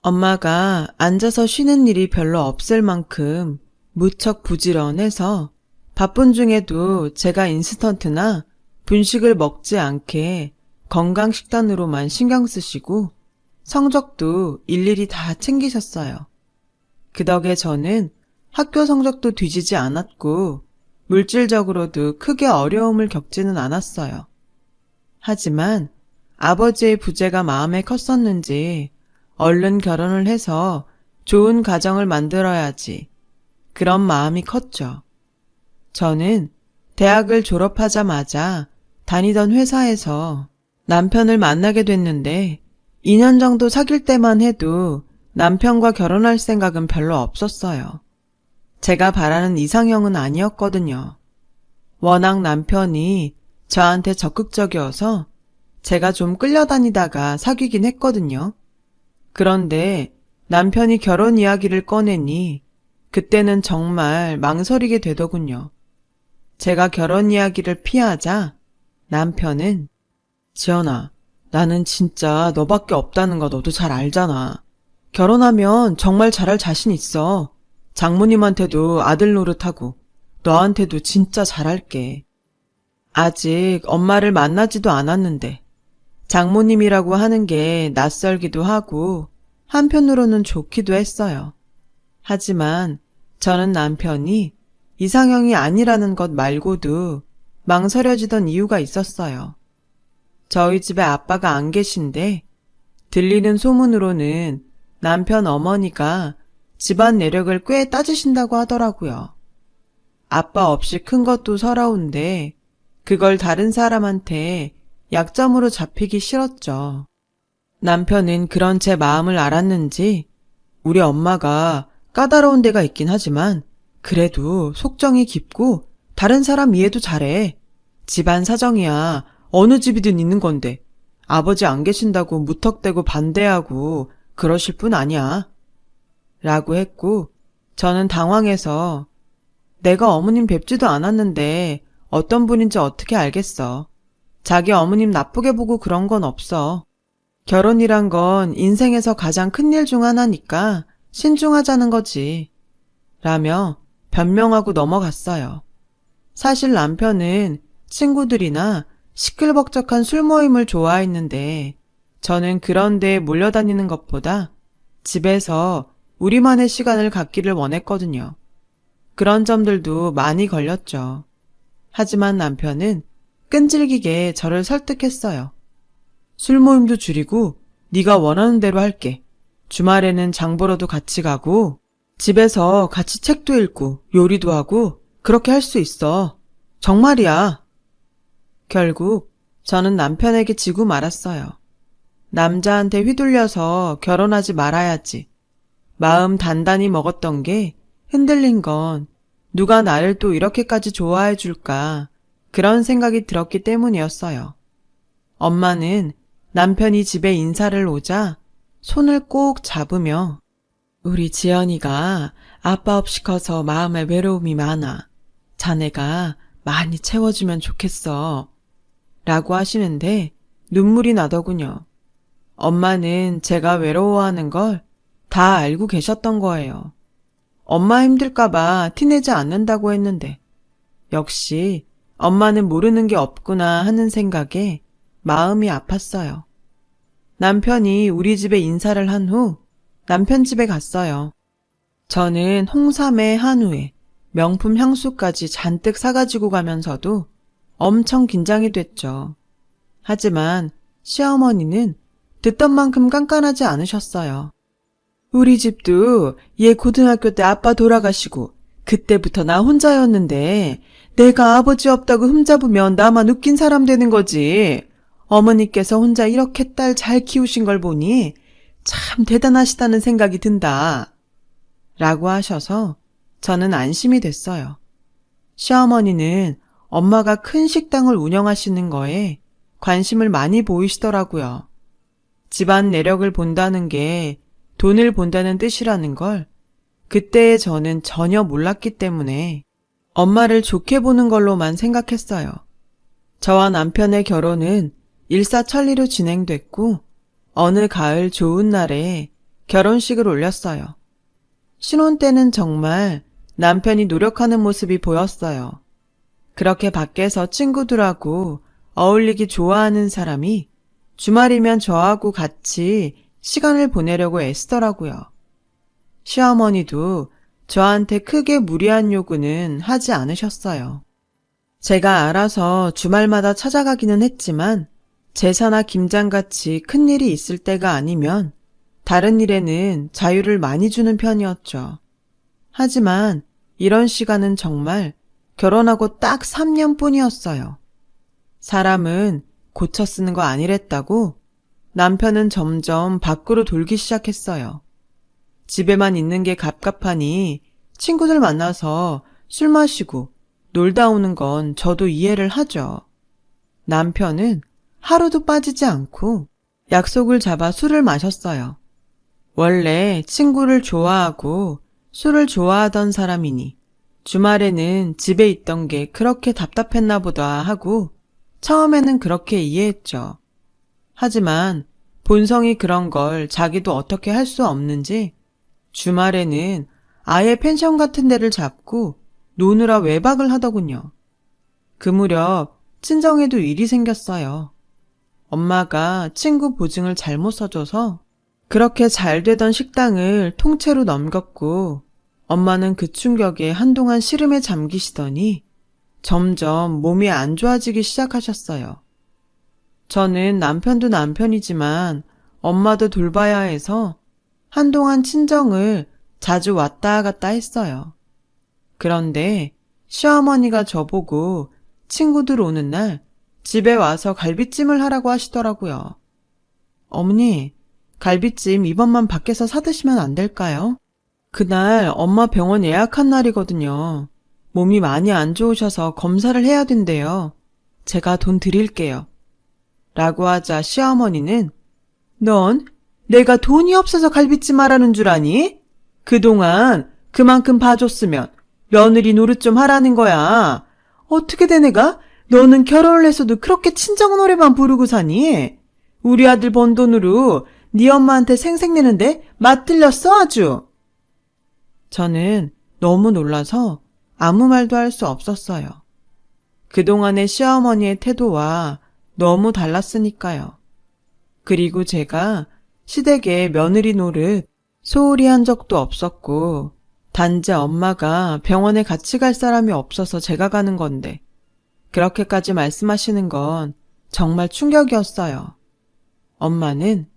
엄마가 앉아서 쉬는 일이 별로 없을 만큼 무척 부지런해서 바쁜 중에도 제가 인스턴트나 분식을 먹지 않게 건강식단으로만 신경 쓰시고 성적도 일일이 다 챙기셨어요. 그 덕에 저는 학교 성적도 뒤지지 않았고 물질적으로도 크게 어려움을 겪지는 않았어요. 하지만 아버지의 부재가 마음에 컸었는지 얼른 결혼을 해서 좋은 가정을 만들어야지 그런 마음이 컸죠. 저는 대학을 졸업하자마자 다니던 회사에서 남편을 만나게 됐는데 2년 정도 사귈 때만 해도 남편과 결혼할 생각은 별로 없었어요. 제가 바라는 이상형은 아니었거든요. 워낙 남편이 저한테 적극적이어서 제가 좀 끌려다니다가 사귀긴 했거든요. 그런데 남편이 결혼 이야기를 꺼내니 그때는 정말 망설이게 되더군요. 제가 결혼 이야기를 피하자 남편은 지연아, 나는 진짜 너밖에 없다는 거 너도 잘 알잖아. 결혼하면 정말 잘할 자신 있어. 장모님한테도 아들 노릇하고 너한테도 진짜 잘할게. 아직 엄마를 만나지도 않았는데 장모님이라고 하는 게 낯설기도 하고 한편으로는 좋기도 했어요. 하지만 저는 남편이 이상형이 아니라는 것 말고도 망설여지던 이유가 있었어요. 저희 집에 아빠가 안 계신데 들리는 소문으로는 남편 어머니가 집안 내력을 꽤 따지신다고 하더라고요. 아빠 없이 큰 것도 서러운데 그걸 다른 사람한테 약점으로 잡히기 싫었죠. 남편은 그런 제 마음을 알았는지 우리 엄마가 까다로운 데가 있긴 하지만 그래도 속정이 깊고 다른 사람 이해도 잘해. 집안 사정이야 어느 집이든 있는 건데 아버지 안 계신다고 무턱대고 반대하고 그러실 뿐 아니야. 라고 했고 저는 당황해서 내가 어머님 뵙지도 않았는데 어떤 분인지 어떻게 알겠어. 자기 어머님 나쁘게 보고 그런 건 없어. 결혼이란 건 인생에서 가장 큰 일 중 하나니까 신중하자는 거지. 라며 변명하고 넘어갔어요. 사실 남편은 친구들이나 시끌벅적한 술 모임을 좋아했는데 저는 그런 데에 몰려다니는 것보다 집에서 우리만의 시간을 갖기를 원했거든요. 그런 점들도 많이 걸렸죠. 하지만 남편은 끈질기게 저를 설득했어요. 술 모임도 줄이고 네가 원하는 대로 할게. 주말에는 장 보러도 같이 가고 집에서 같이 책도 읽고 요리도 하고 그렇게 할 수 있어. 정말이야. 결국 저는 남편에게 지고 말았어요. 남자한테 휘둘려서 결혼하지 말아야지. 마음 단단히 먹었던 게 흔들린 건 누가 나를 또 이렇게까지 좋아해 줄까 그런 생각이 들었기 때문이었어요. 엄마는 남편이 집에 인사를 오자 손을 꼭 잡으며 우리 지연이가 아빠 없이 커서 마음에 외로움이 많아. 자네가 많이 채워주면 좋겠어. 라고 하시는데 눈물이 나더군요. 엄마는 제가 외로워하는 걸 다 알고 계셨던 거예요. 엄마 힘들까봐 티내지 않는다고 했는데 역시 엄마는 모르는 게 없구나 하는 생각에 마음이 아팠어요. 남편이 우리 집에 인사를 한 후 남편 집에 갔어요. 저는 홍삼에 한우에 명품 향수까지 잔뜩 사가지고 가면서도 엄청 긴장이 됐죠. 하지만 시어머니는 듣던 만큼 깐깐하지 않으셨어요. 우리 집도 얘 고등학교 때 아빠 돌아가시고 그때부터 나 혼자였는데 내가 아버지 없다고 흠잡으면 나만 웃긴 사람 되는 거지. 어머니께서 혼자 이렇게 딸 잘 키우신 걸 보니 참 대단하시다는 생각이 든다. 라고 하셔서 저는 안심이 됐어요. 시어머니는 엄마가 큰 식당을 운영하시는 거에 관심을 많이 보이시더라고요. 집안 내력을 본다는 게 돈을 본다는 뜻이라는 걸 그때의 저는 전혀 몰랐기 때문에 엄마를 좋게 보는 걸로만 생각했어요. 저와 남편의 결혼은 일사천리로 진행됐고 어느 가을 좋은 날에 결혼식을 올렸어요. 신혼 때는 정말 남편이 노력하는 모습이 보였어요. 그렇게 밖에서 친구들하고 어울리기 좋아하는 사람이 주말이면 저하고 같이 시간을 보내려고 애쓰더라고요. 시어머니도 저한테 크게 무리한 요구는 하지 않으셨어요. 제가 알아서 주말마다 찾아가기는 했지만 제사나 김장같이 큰일이 있을 때가 아니면 다른 일에는 자유를 많이 주는 편이었죠. 하지만 이런 시간은 정말 결혼하고 딱 3년 뿐이었어요. 사람은 고쳐 쓰는 거 아니랬다고 남편은 점점 밖으로 돌기 시작했어요. 집에만 있는 게 갑갑하니 친구들 만나서 술 마시고 놀다 오는 건 저도 이해를 하죠. 남편은 하루도 빠지지 않고 약속을 잡아 술을 마셨어요. 원래 친구를 좋아하고 술을 좋아하던 사람이니 주말에는 집에 있던 게 그렇게 답답했나 보다 하고 처음에는 그렇게 이해했죠. 하지만 본성이 그런 걸 자기도 어떻게 할 수 없는지 주말에는 아예 펜션 같은 데를 잡고 노느라 외박을 하더군요. 그 무렵 친정에도 일이 생겼어요. 엄마가 친구 보증을 잘못 써줘서 그렇게 잘 되던 식당을 통째로 넘겼고 엄마는 그 충격에 한동안 시름에 잠기시더니 점점 몸이 안 좋아지기 시작하셨어요. 저는 남편도 남편이지만 엄마도 돌봐야 해서 한동안 친정을 자주 왔다 갔다 했어요. 그런데 시어머니가 저보고 친구들 오는 날 집에 와서 갈비찜을 하라고 하시더라고요. 어머니, 갈비찜 이번만 밖에서 사드시면 안 될까요? 그날 엄마 병원 예약한 날이거든요. 몸이 많이 안 좋으셔서 검사를 해야 된대요. 제가 돈 드릴게요. 라고 하자 시어머니는 넌 내가 돈이 없어서 갈비찜 하라는 줄 아니? 그동안 그만큼 봐줬으면 며느리 노릇 좀 하라는 거야. 어떻게 된 애가 너는 결혼을 해서도 그렇게 친정 노래만 부르고 사니? 우리 아들 번 돈으로 네 엄마한테 생색내는데 맞들렸어 아주. 저는 너무 놀라서 아무 말도 할 수 없었어요. 그동안의 시어머니의 태도와 너무 달랐으니까요. 그리고 제가 시댁에 며느리 노릇 소홀히 한 적도 없었고 단지 엄마가 병원에 같이 갈 사람이 없어서 제가 가는 건데 그렇게까지 말씀하시는 건 정말 충격이었어요. 엄마는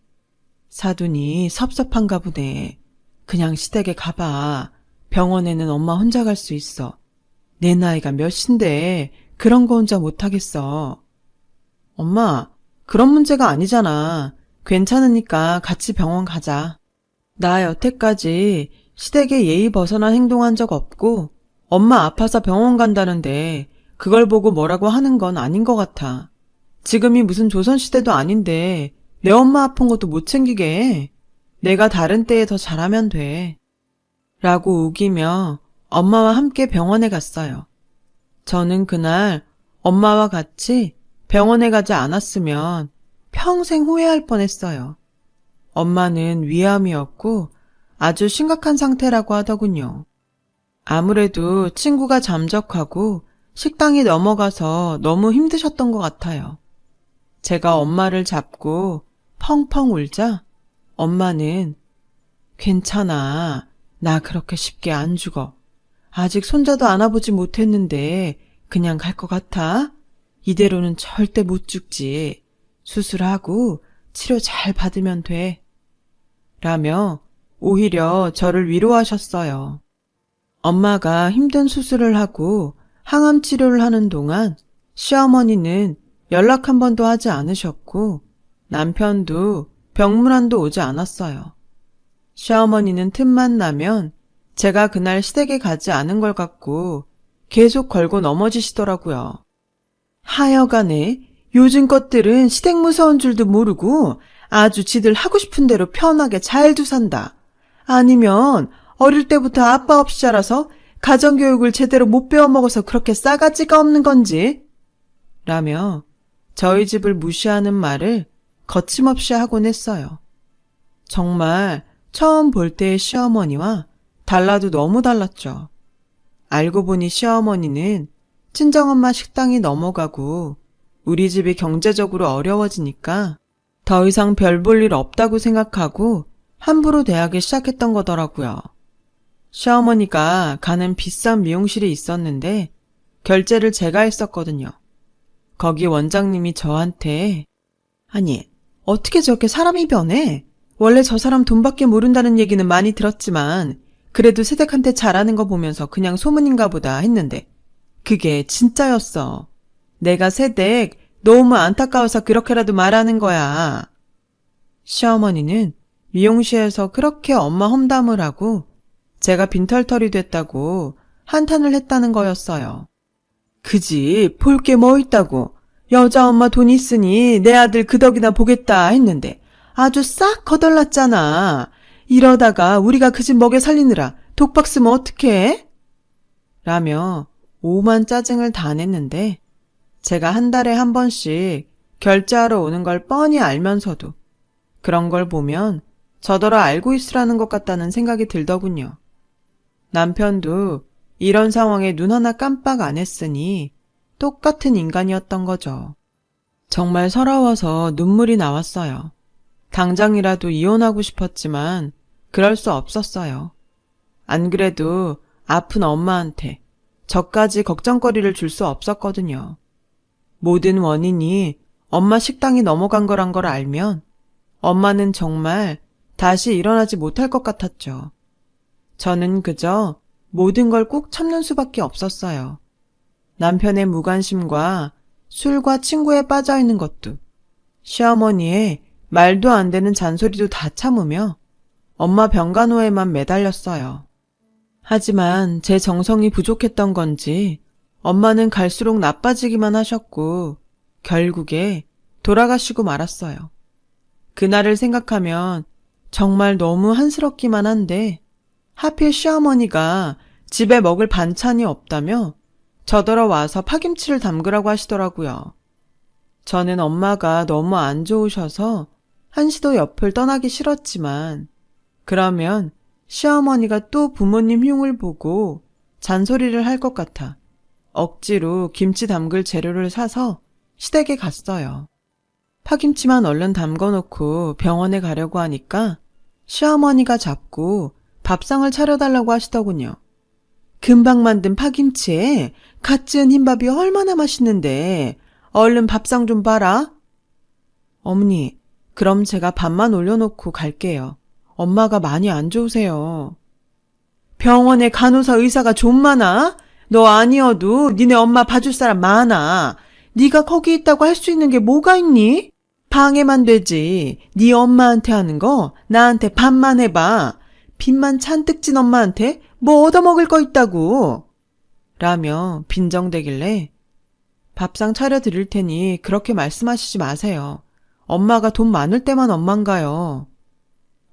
사돈이 섭섭한가 보네. 그냥 시댁에 가봐. 병원에는 엄마 혼자 갈 수 있어. 내 나이가 몇인데 그런 거 혼자 못하겠어. 엄마, 그런 문제가 아니잖아. 괜찮으니까 같이 병원 가자. 나 여태까지 시댁에 예의 벗어난 행동한 적 없고 엄마 아파서 병원 간다는데 그걸 보고 뭐라고 하는 건 아닌 것 같아. 지금이 무슨 조선시대도 아닌데 내 엄마 아픈 것도 못 챙기게 해. 내가 다른 때에 더 잘하면 돼. 라고 우기며 엄마와 함께 병원에 갔어요. 저는 그날 엄마와 같이 병원에 가지 않았으면 평생 후회할 뻔했어요. 엄마는 위암이었고 아주 심각한 상태라고 하더군요. 아무래도 친구가 잠적하고 식당에 넘어가서 너무 힘드셨던 것 같아요. 제가 엄마를 잡고 펑펑 울자 엄마는 괜찮아. 나 그렇게 쉽게 안 죽어. 아직 손자도 안아보지 못했는데 그냥 갈 것 같아? 이대로는 절대 못 죽지. 수술하고 치료 잘 받으면 돼. 라며 오히려 저를 위로하셨어요. 엄마가 힘든 수술을 하고 항암 치료를 하는 동안 시어머니는 연락 한 번도 하지 않으셨고 남편도 병문안도 오지 않았어요. 시어머니는 틈만 나면 제가 그날 시댁에 가지 않은 걸 갖고 계속 걸고 넘어지시더라고요. 하여간에 요즘 것들은 시댁 무서운 줄도 모르고 아주 지들 하고 싶은 대로 편하게 잘도 산다. 아니면 어릴 때부터 아빠 없이 자라서 가정교육을 제대로 못 배워먹어서 그렇게 싸가지가 없는 건지 라며 저희 집을 무시하는 말을 거침없이 하곤 했어요. 정말 처음 볼 때의 시어머니와 달라도 너무 달랐죠. 알고 보니 시어머니는 친정엄마 식당이 넘어가고 우리 집이 경제적으로 어려워지니까 더 이상 별 볼 일 없다고 생각하고 함부로 대하기 시작했던 거더라고요. 시어머니가 가는 비싼 미용실이 있었는데 결제를 제가 했었거든요. 거기 원장님이 저한테 아니, 어떻게 저렇게 사람이 변해? 원래 저 사람 돈밖에 모른다는 얘기는 많이 들었지만 그래도 새댁한테 잘하는 거 보면서 그냥 소문인가 보다 했는데 그게 진짜였어. 내가 새댁 너무 안타까워서 그렇게라도 말하는 거야. 시어머니는 미용실에서 그렇게 엄마 험담을 하고 제가 빈털털이 됐다고 한탄을 했다는 거였어요. 그지, 볼 게 뭐 있다고. 여자 엄마 돈 있으니 내 아들 그 덕이나 보겠다 했는데 아주 싹 거덜났잖아. 이러다가 우리가 그 집 먹여 살리느라 독박 쓰면 어떡해? 라며 오만 짜증을 다 냈는데 제가 한 달에 한 번씩 결제하러 오는 걸 뻔히 알면서도 그런 걸 보면 저더러 알고 있으라는 것 같다는 생각이 들더군요. 남편도 이런 상황에 눈 하나 깜빡 안 했으니 똑같은 인간이었던 거죠. 정말 서러워서 눈물이 나왔어요. 당장이라도 이혼하고 싶었지만 그럴 수 없었어요. 안 그래도 아픈 엄마한테 저까지 걱정거리를 줄 수 없었거든요. 모든 원인이 엄마 식당이 넘어간 거란 걸 알면 엄마는 정말 다시 일어나지 못할 것 같았죠. 저는 그저 모든 걸 꾹 참는 수밖에 없었어요. 남편의 무관심과 술과 친구에 빠져있는 것도, 시어머니의 말도 안 되는 잔소리도 다 참으며 엄마 병간호에만 매달렸어요. 하지만 제 정성이 부족했던 건지 엄마는 갈수록 나빠지기만 하셨고 결국에 돌아가시고 말았어요. 그날을 생각하면 정말 너무 한스럽기만 한데 하필 시어머니가 집에 먹을 반찬이 없다며 저더러 와서 파김치를 담그라고 하시더라고요. 저는 엄마가 너무 안 좋으셔서 한시도 옆을 떠나기 싫었지만 그러면 시어머니가 또 부모님 흉을 보고 잔소리를 할 것 같아 억지로 김치 담글 재료를 사서 시댁에 갔어요. 파김치만 얼른 담궈놓고 병원에 가려고 하니까 시어머니가 자꾸 밥상을 차려달라고 하시더군요. 금방 만든 파김치에 갓 지은 흰밥이 얼마나 맛있는데 얼른 밥상 좀 봐라. 어머니, 그럼 제가 밥만 올려놓고 갈게요. 엄마가 많이 안 좋으세요. 병원에 간호사 의사가 좀 많아? 너 아니어도 니네 엄마 봐줄 사람 많아. 네가 거기 있다고 할 수 있는 게 뭐가 있니? 방해만 되지. 네 엄마한테 하는 거 나한테 반만 해봐. 빚만 잔뜩 진 엄마한테 뭐 얻어먹을 거 있다고. 라며 빈정대길래 밥상 차려드릴 테니 그렇게 말씀하시지 마세요. 엄마가 돈 많을 때만 엄만가요.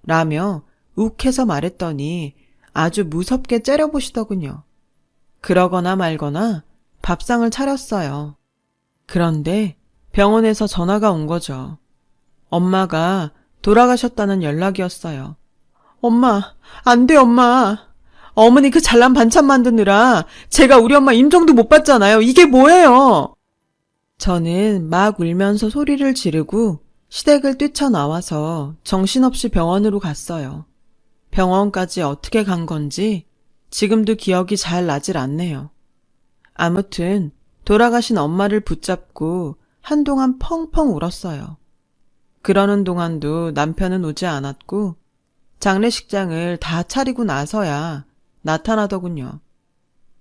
라며 욱해서 말했더니 아주 무섭게 째려보시더군요. 그러거나 말거나 밥상을 차렸어요. 그런데 병원에서 전화가 온 거죠. 엄마가 돌아가셨다는 연락이었어요. 엄마, 안 돼, 엄마. 어머니 그 잘난 반찬 만드느라 제가 우리 엄마 임종도 못 봤잖아요. 이게 뭐예요? 저는 막 울면서 소리를 지르고 시댁을 뛰쳐나와서 정신없이 병원으로 갔어요. 병원까지 어떻게 간 건지 지금도 기억이 잘 나질 않네요. 아무튼 돌아가신 엄마를 붙잡고 한동안 펑펑 울었어요. 그러는 동안도 남편은 오지 않았고 장례식장을 다 차리고 나서야 나타나더군요.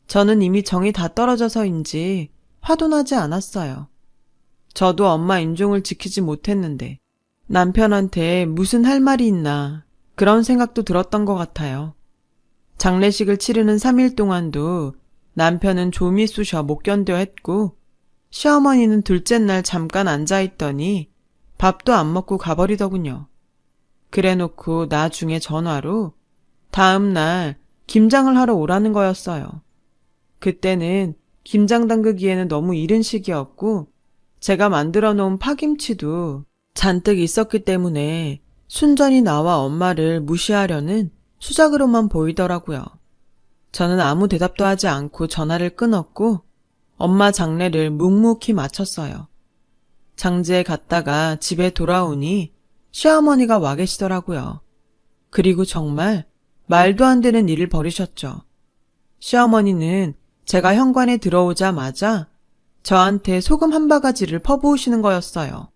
저는 이미 정이 다 떨어져서인지 화도 나지 않았어요. 저도 엄마 임종을 지키지 못했는데 남편한테 무슨 할 말이 있나 그런 생각도 들었던 것 같아요. 장례식을 치르는 3일 동안도 남편은 좀이 쑤셔 못 견뎌 했고 시어머니는 둘째 날 잠깐 앉아있더니 밥도 안 먹고 가버리더군요. 그래놓고 나중에 전화로 다음 날 김장을 하러 오라는 거였어요. 그때는 김장 담그기에는 너무 이른 시기였고 제가 만들어 놓은 파김치도 잔뜩 있었기 때문에 순전히 나와 엄마를 무시하려는 수작으로만 보이더라고요. 저는 아무 대답도 하지 않고 전화를 끊었고 엄마 장례를 묵묵히 마쳤어요. 장지에 갔다가 집에 돌아오니 시어머니가 와 계시더라고요. 그리고 정말 말도 안 되는 일을 벌이셨죠. 시어머니는 제가 현관에 들어오자마자 저한테 소금 한 바가지를 퍼부으시는 거였어요.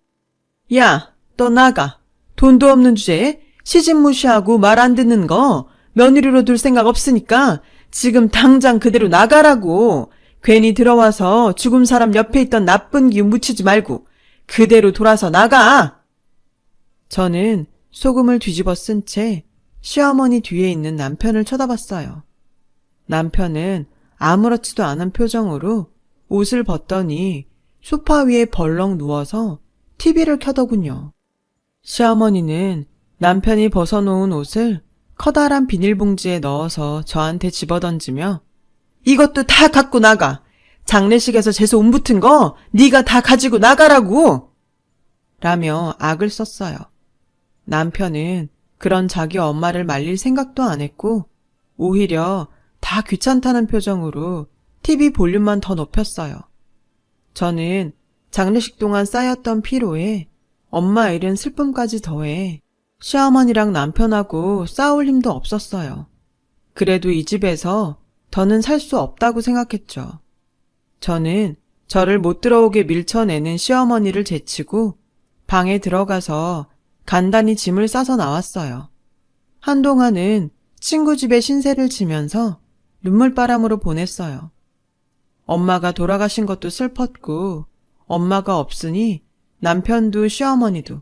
야, 너 나가. 돈도 없는 주제에 시집 무시하고 말 안 듣는 거 며느리로 둘 생각 없으니까 지금 당장 그대로 나가라고. 괜히 들어와서 죽은 사람 옆에 있던 나쁜 기운 묻히지 말고 그대로 돌아서 나가. 저는 소금을 뒤집어 쓴 채 시어머니 뒤에 있는 남편을 쳐다봤어요. 남편은 아무렇지도 않은 표정으로 옷을 벗더니 소파 위에 벌렁 누워서 TV를 켜더군요. 시어머니는 남편이 벗어놓은 옷을 커다란 비닐봉지에 넣어서 저한테 집어던지며 이것도 다 갖고 나가. 장례식에서 재수 온 붙은 거 네가 다 가지고 나가라고. 라며 악을 썼어요. 남편은 그런 자기 엄마를 말릴 생각도 안 했고 오히려 다 귀찮다는 표정으로 TV 볼륨만 더 높였어요. 저는 장례식 동안 쌓였던 피로에 엄마 잃은 슬픔까지 더해 시어머니랑 남편하고 싸울 힘도 없었어요. 그래도 이 집에서 더는 살 수 없다고 생각했죠. 저는 저를 못 들어오게 밀쳐내는 시어머니를 제치고 방에 들어가서 간단히 짐을 싸서 나왔어요. 한동안은 친구 집에 신세를 지면서 눈물바람으로 보냈어요. 엄마가 돌아가신 것도 슬펐고 엄마가 없으니 남편도 시어머니도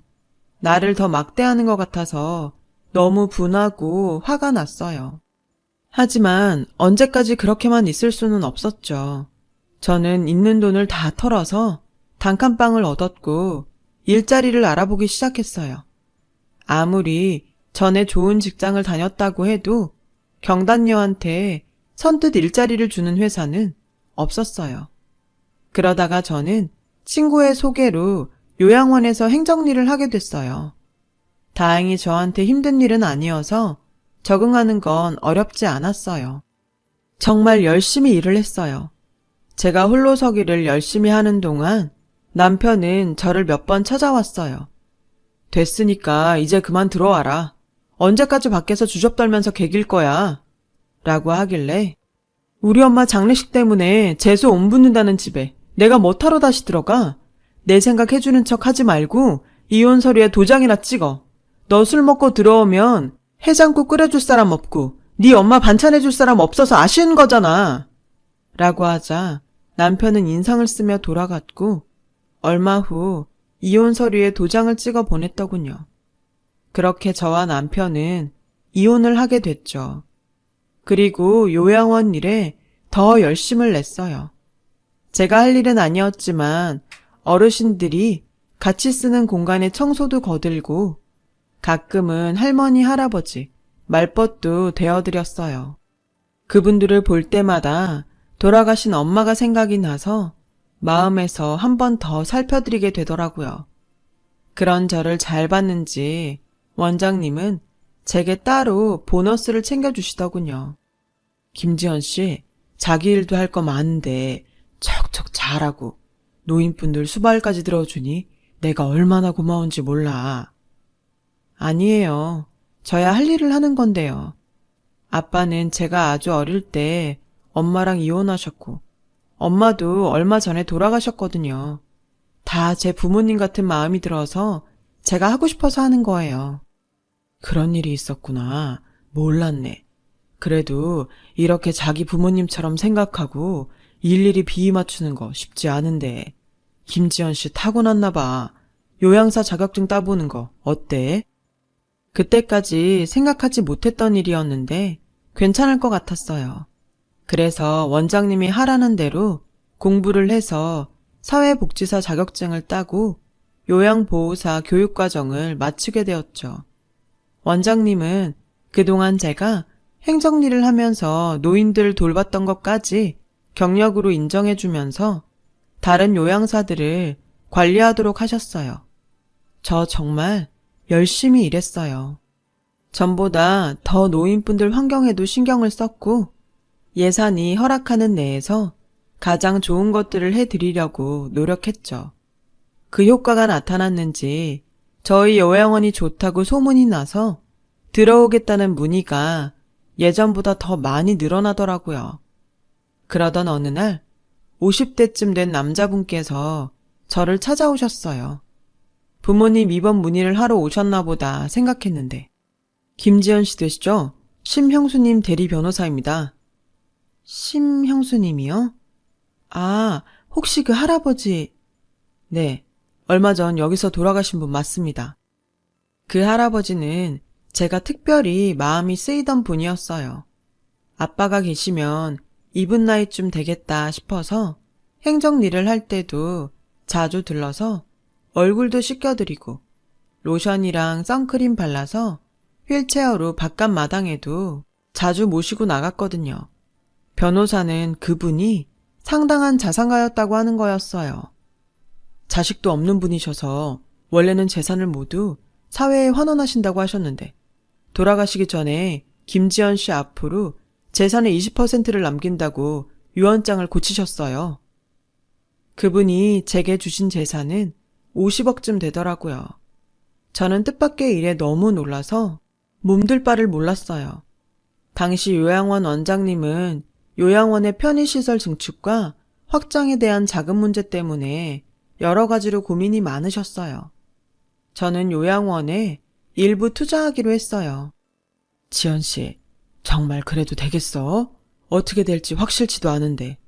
나를 더 막대하는 것 같아서 너무 분하고 화가 났어요. 하지만 언제까지 그렇게만 있을 수는 없었죠. 저는 있는 돈을 다 털어서 단칸방을 얻었고 일자리를 알아보기 시작했어요. 아무리 전에 좋은 직장을 다녔다고 해도 경단녀한테 선뜻 일자리를 주는 회사는 없었어요. 그러다가 저는 친구의 소개로 요양원에서 행정일을 하게 됐어요. 다행히 저한테 힘든 일은 아니어서 적응하는 건 어렵지 않았어요. 정말 열심히 일을 했어요. 제가 홀로 서기를 열심히 하는 동안 남편은 저를 몇 번 찾아왔어요. 됐으니까 이제 그만 들어와라. 언제까지 밖에서 주접 떨면서 개길 거야? 라고 하길래 우리 엄마 장례식 때문에 재수 온 붓는다는 집에 내가 뭐하러 다시 들어가? 내 생각 해주는 척 하지 말고 이혼 서류에 도장이나 찍어. 너 술 먹고 들어오면 해장국 끓여줄 사람 없고 네 엄마 반찬 해줄 사람 없어서 아쉬운 거잖아. 라고 하자 남편은 인상을 쓰며 돌아갔고 얼마 후 이혼 서류에 도장을 찍어 보냈더군요. 그렇게 저와 남편은 이혼을 하게 됐죠. 그리고 요양원 일에 더 열심을 냈어요. 제가 할 일은 아니었지만 어르신들이 같이 쓰는 공간에 청소도 거들고 가끔은 할머니, 할아버지, 말벗도 대어드렸어요. 그분들을 볼 때마다 돌아가신 엄마가 생각이 나서 마음에서 한 번 더 살펴드리게 되더라고요. 그런 저를 잘 봤는지 원장님은 제게 따로 보너스를 챙겨주시더군요. 김지연 씨, 자기 일도 할 거 많은데 척척 잘하고 노인분들 수발까지 들어주니 내가 얼마나 고마운지 몰라. 아니에요. 저야 할 일을 하는 건데요. 아빠는 제가 아주 어릴 때 엄마랑 이혼하셨고 엄마도 얼마 전에 돌아가셨거든요. 다 제 부모님 같은 마음이 들어서 제가 하고 싶어서 하는 거예요. 그런 일이 있었구나. 몰랐네. 그래도 이렇게 자기 부모님처럼 생각하고 일일이 비위 맞추는 거 쉽지 않은데. 김지연 씨 타고났나 봐. 요양사 자격증 따보는 거 어때? 그때까지 생각하지 못했던 일이었는데 괜찮을 것 같았어요. 그래서 원장님이 하라는 대로 공부를 해서 사회복지사 자격증을 따고 요양보호사 교육과정을 마치게 되었죠. 원장님은 그동안 제가 행정일을 하면서 노인들 돌봤던 것까지 경력으로 인정해주면서 다른 요양사들을 관리하도록 하셨어요. 저 정말 열심히 일했어요. 전보다 더 노인분들 환경에도 신경을 썼고 예산이 허락하는 내에서 가장 좋은 것들을 해드리려고 노력했죠. 그 효과가 나타났는지 저희 요양원이 좋다고 소문이 나서 들어오겠다는 문의가 예전보다 더 많이 늘어나더라고요. 그러던 어느 날 50대쯤 된 남자분께서 저를 찾아오셨어요. 부모님 입원 문의를 하러 오셨나 보다 생각했는데 김지연 씨 되시죠? 심형수님 대리 변호사입니다. 심형수님이요? 아, 혹시 그 할아버지... 네, 얼마 전 여기서 돌아가신 분 맞습니다. 그 할아버지는 제가 특별히 마음이 쓰이던 분이었어요. 아빠가 계시면 이분 나이쯤 되겠다 싶어서 행정일을 할 때도 자주 들러서 얼굴도 씻겨드리고 로션이랑 선크림 발라서 휠체어로 바깥 마당에도 자주 모시고 나갔거든요. 변호사는 그분이 상당한 자산가였다고 하는 거였어요. 자식도 없는 분이셔서 원래는 재산을 모두 사회에 환원하신다고 하셨는데 돌아가시기 전에 김지연 씨 앞으로 재산의 20%를 남긴다고 유언장을 고치셨어요. 그분이 제게 주신 재산은 50억쯤 되더라고요. 저는 뜻밖의 일에 너무 놀라서 몸둘 바를 몰랐어요. 당시 요양원 원장님은 요양원의 편의시설 증축과 확장에 대한 자금 문제 때문에 여러 가지로 고민이 많으셨어요. 저는 요양원에 일부 투자하기로 했어요. 지연 씨, 정말 그래도 되겠어? 어떻게 될지 확실치도 않은데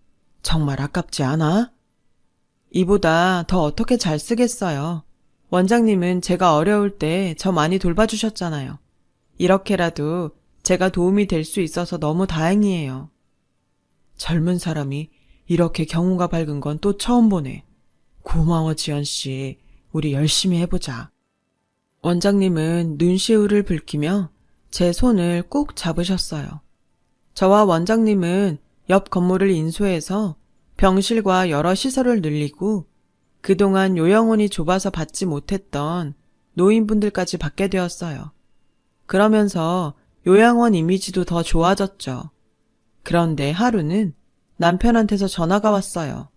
정말 아깝지 않아? 이보다 더 어떻게 잘 쓰겠어요. 원장님은 제가 어려울 때 저 많이 돌봐주셨잖아요. 이렇게라도 제가 도움이 될 수 있어서 너무 다행이에요. 젊은 사람이 이렇게 경우가 밝은 건 또 처음 보네. 고마워 지연 씨. 우리 열심히 해보자. 원장님은 눈시울을 붉히며 제 손을 꼭 잡으셨어요. 저와 원장님은 옆 건물을 인수해서 병실과 여러 시설을 늘리고 그동안 요양원이 좁아서 받지 못했던 노인분들까지 받게 되었어요. 그러면서 요양원 이미지도 더 좋아졌죠. 그런데 하루는 남편한테서 전화가 왔어요.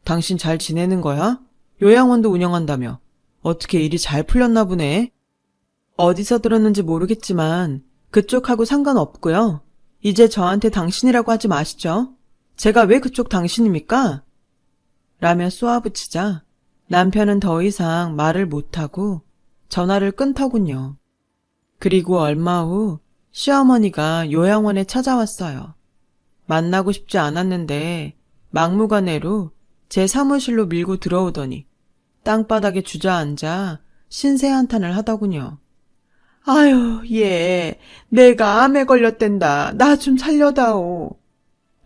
당신 잘 지내는 거야? 요양원도 운영한다며. 어떻게 일이 잘 풀렸나 보네. 어디서 들었는지 모르겠지만 그쪽하고 상관없고요. 이제 저한테 당신이라고 하지 마시죠. 제가 왜 그쪽 당신입니까? 라며 쏘아붙이자 남편은 더 이상 말을 못하고 전화를 끊더군요. 그리고 얼마 후 시어머니가 요양원에 찾아왔어요. 만나고 싶지 않았는데 막무가내로 제 사무실로 밀고 들어오더니 땅바닥에 주저앉아 신세한탄을 하더군요. 아유, 얘, 내가 암에 걸렸댄다. 나 좀 살려다오.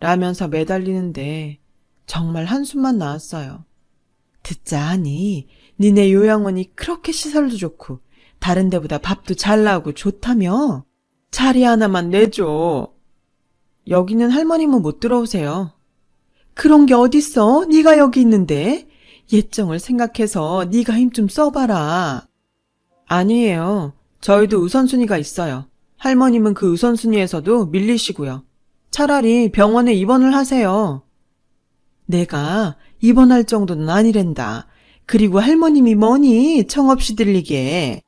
라면서 매달리는데 정말 한숨만 나왔어요. 듣자 하니 니네 요양원이 그렇게 시설도 좋고 다른 데보다 밥도 잘 나오고 좋다며? 자리 하나만 내줘. 여기는 할머님은 못 들어오세요. 그런 게 어딨어? 네가 여기 있는데. 예정을 생각해서 네가 힘 좀 써봐라. 아니에요. 저희도 우선순위가 있어요. 할머님은 그 우선순위에서도 밀리시고요. 차라리 병원에 입원을 하세요. 내가 입원할 정도는 아니랜다. 그리고 할머님이 뭐니 청없이 들리게.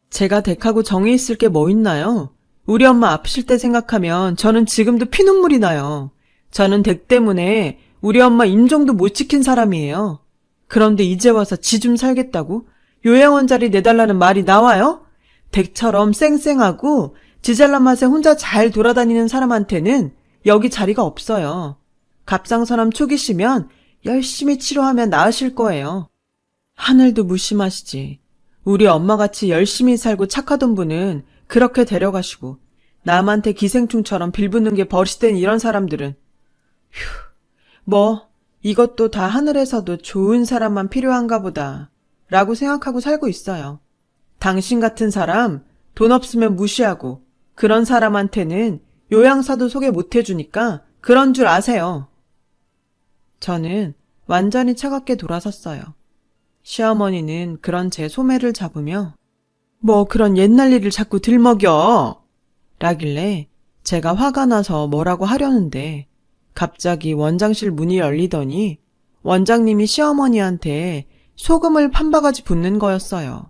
제가 댁하고 정이 있을 게 뭐 있나요? 우리 엄마 아프실 때 생각하면 저는 지금도 피눈물이 나요. 저는 댁 때문에 우리 엄마 임종도 못 지킨 사람이에요. 그런데 이제 와서 지 좀 살겠다고 요양원 자리 내달라는 말이 나와요? 댁처럼 쌩쌩하고 지잘난 맛에 혼자 잘 돌아다니는 사람한테는 여기 자리가 없어요. 갑상선암 초기시면 열심히 치료하면 나으실 거예요. 하늘도 무심하시지. 우리 엄마같이 열심히 살고 착하던 분은 그렇게 데려가시고 남한테 기생충처럼 빌붙는 게 버릇된 이런 사람들은 휴, 뭐 이것도 다 하늘에서도 좋은 사람만 필요한가 보다 라고 생각하고 살고 있어요. 당신 같은 사람 돈 없으면 무시하고 그런 사람한테는 요양사도 소개 못 해주니까 그런 줄 아세요. 저는 완전히 차갑게 돌아섰어요. 시어머니는 그런 제 소매를 잡으며 뭐 그런 옛날 일을 자꾸 들먹여 라길래 제가 화가 나서 뭐라고 하려는데 갑자기 원장실 문이 열리더니 원장님이 시어머니한테 소금을 판바가지 붓는 거였어요.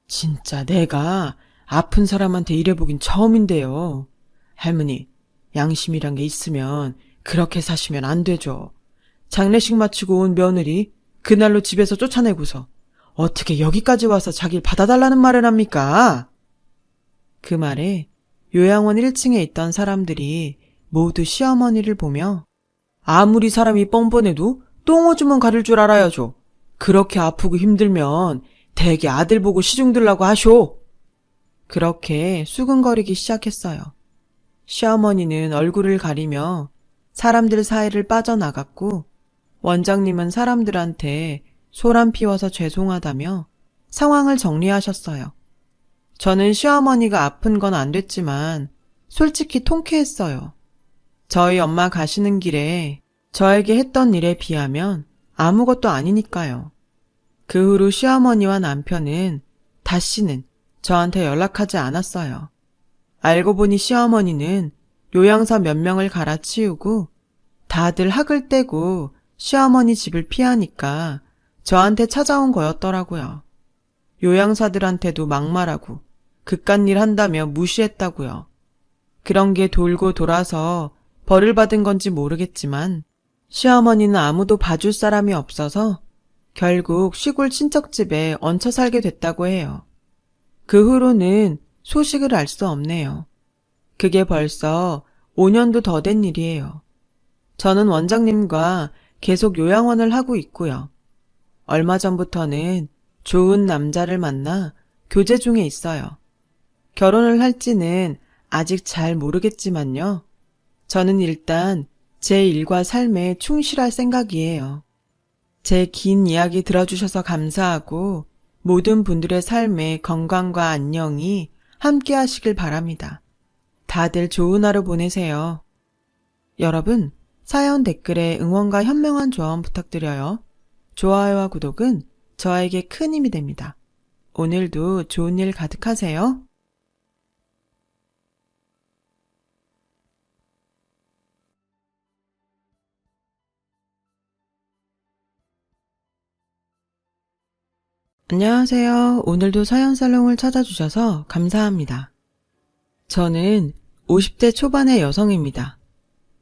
진짜 내가 아픈 사람한테 이래보긴 처음인데요. 할머니, 양심이란 게 있으면 그렇게 사시면 안 되죠. 장례식 마치고 온 며느리 그날로 집에서 쫓아내고서 어떻게 여기까지 와서 자기를 받아달라는 말을 합니까? 그 말에 요양원 1층에 있던 사람들이 모두 시어머니를 보며 아무리 사람이 뻔뻔해도 똥오줌은 가릴 줄 알아야죠. 그렇게 아프고 힘들면 대개 아들 보고 시중 들라고 하쇼. 그렇게 수근거리기 시작했어요. 시어머니는 얼굴을 가리며 사람들 사이를 빠져나갔고 원장님은 사람들한테 소란 피워서 죄송하다며 상황을 정리하셨어요. 저는 시어머니가 아픈 건 안 됐지만 솔직히 통쾌했어요. 저희 엄마 가시는 길에 저에게 했던 일에 비하면 아무것도 아니니까요. 그 후로 시어머니와 남편은 다시는 저한테 연락하지 않았어요. 알고 보니 시어머니는 요양사 몇 명을 갈아치우고 다들 학을 떼고 시어머니 집을 피하니까 저한테 찾아온 거였더라고요. 요양사들한테도 막말하고 그깟 일 한다며 무시했다고요. 그런 게 돌고 돌아서 벌을 받은 건지 모르겠지만 시어머니는 아무도 봐줄 사람이 없어서 결국 시골 친척집에 얹혀 살게 됐다고 해요. 그 후로는 소식을 알 수 없네요. 그게 벌써 5년도 더 된 일이에요. 저는 원장님과 계속 요양원을 하고 있고요. 얼마 전부터는 좋은 남자를 만나 교제 중에 있어요. 결혼을 할지는 아직 잘 모르겠지만요. 저는 일단 제 일과 삶에 충실할 생각이에요. 제 긴 이야기 들어주셔서 감사하고 모든 분들의 삶에 건강과 안녕이 함께 하시길 바랍니다. 다들 좋은 하루 보내세요. 여러분, 사연 댓글에 응원과 현명한 조언 부탁드려요. 좋아요와 구독은 저에게 큰 힘이 됩니다. 오늘도 좋은 일 가득하세요. 안녕하세요. 오늘도 사연살롱을 찾아주셔서 감사합니다. 저는 50대 초반의 여성입니다.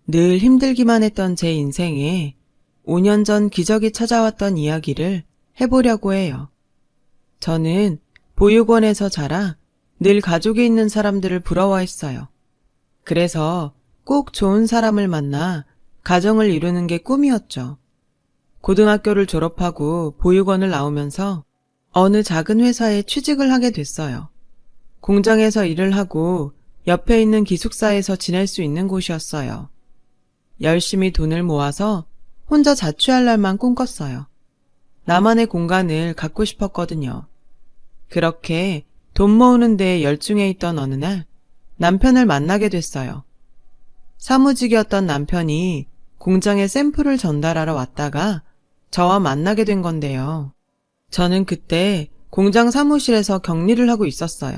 늘 힘들기만 했던 제 인생에 5년 전 기적이 찾아왔던 이야기를 해보려고 해요. 저는 보육원에서 자라 늘 가족이 있는 사람들을 부러워했어요. 그래서 꼭 좋은 사람을 만나 가정을 이루는 게 꿈이었죠. 고등학교를 졸업하고 보육원을 나오면서 어느 작은 회사에 취직을 하게 됐어요. 공장에서 일을 하고 옆에 있는 기숙사에서 지낼 수 있는 곳이었어요. 열심히 돈을 모아서 혼자 자취할 날만 꿈꿨어요. 나만의 공간을 갖고 싶었거든요. 그렇게 돈 모으는 데 열중해 있던 어느 날 남편을 만나게 됐어요. 사무직이었던 남편이 공장에 샘플을 전달하러 왔다가 저와 만나게 된 건데요. 저는 그때 공장 사무실에서 격리를 하고 있었어요.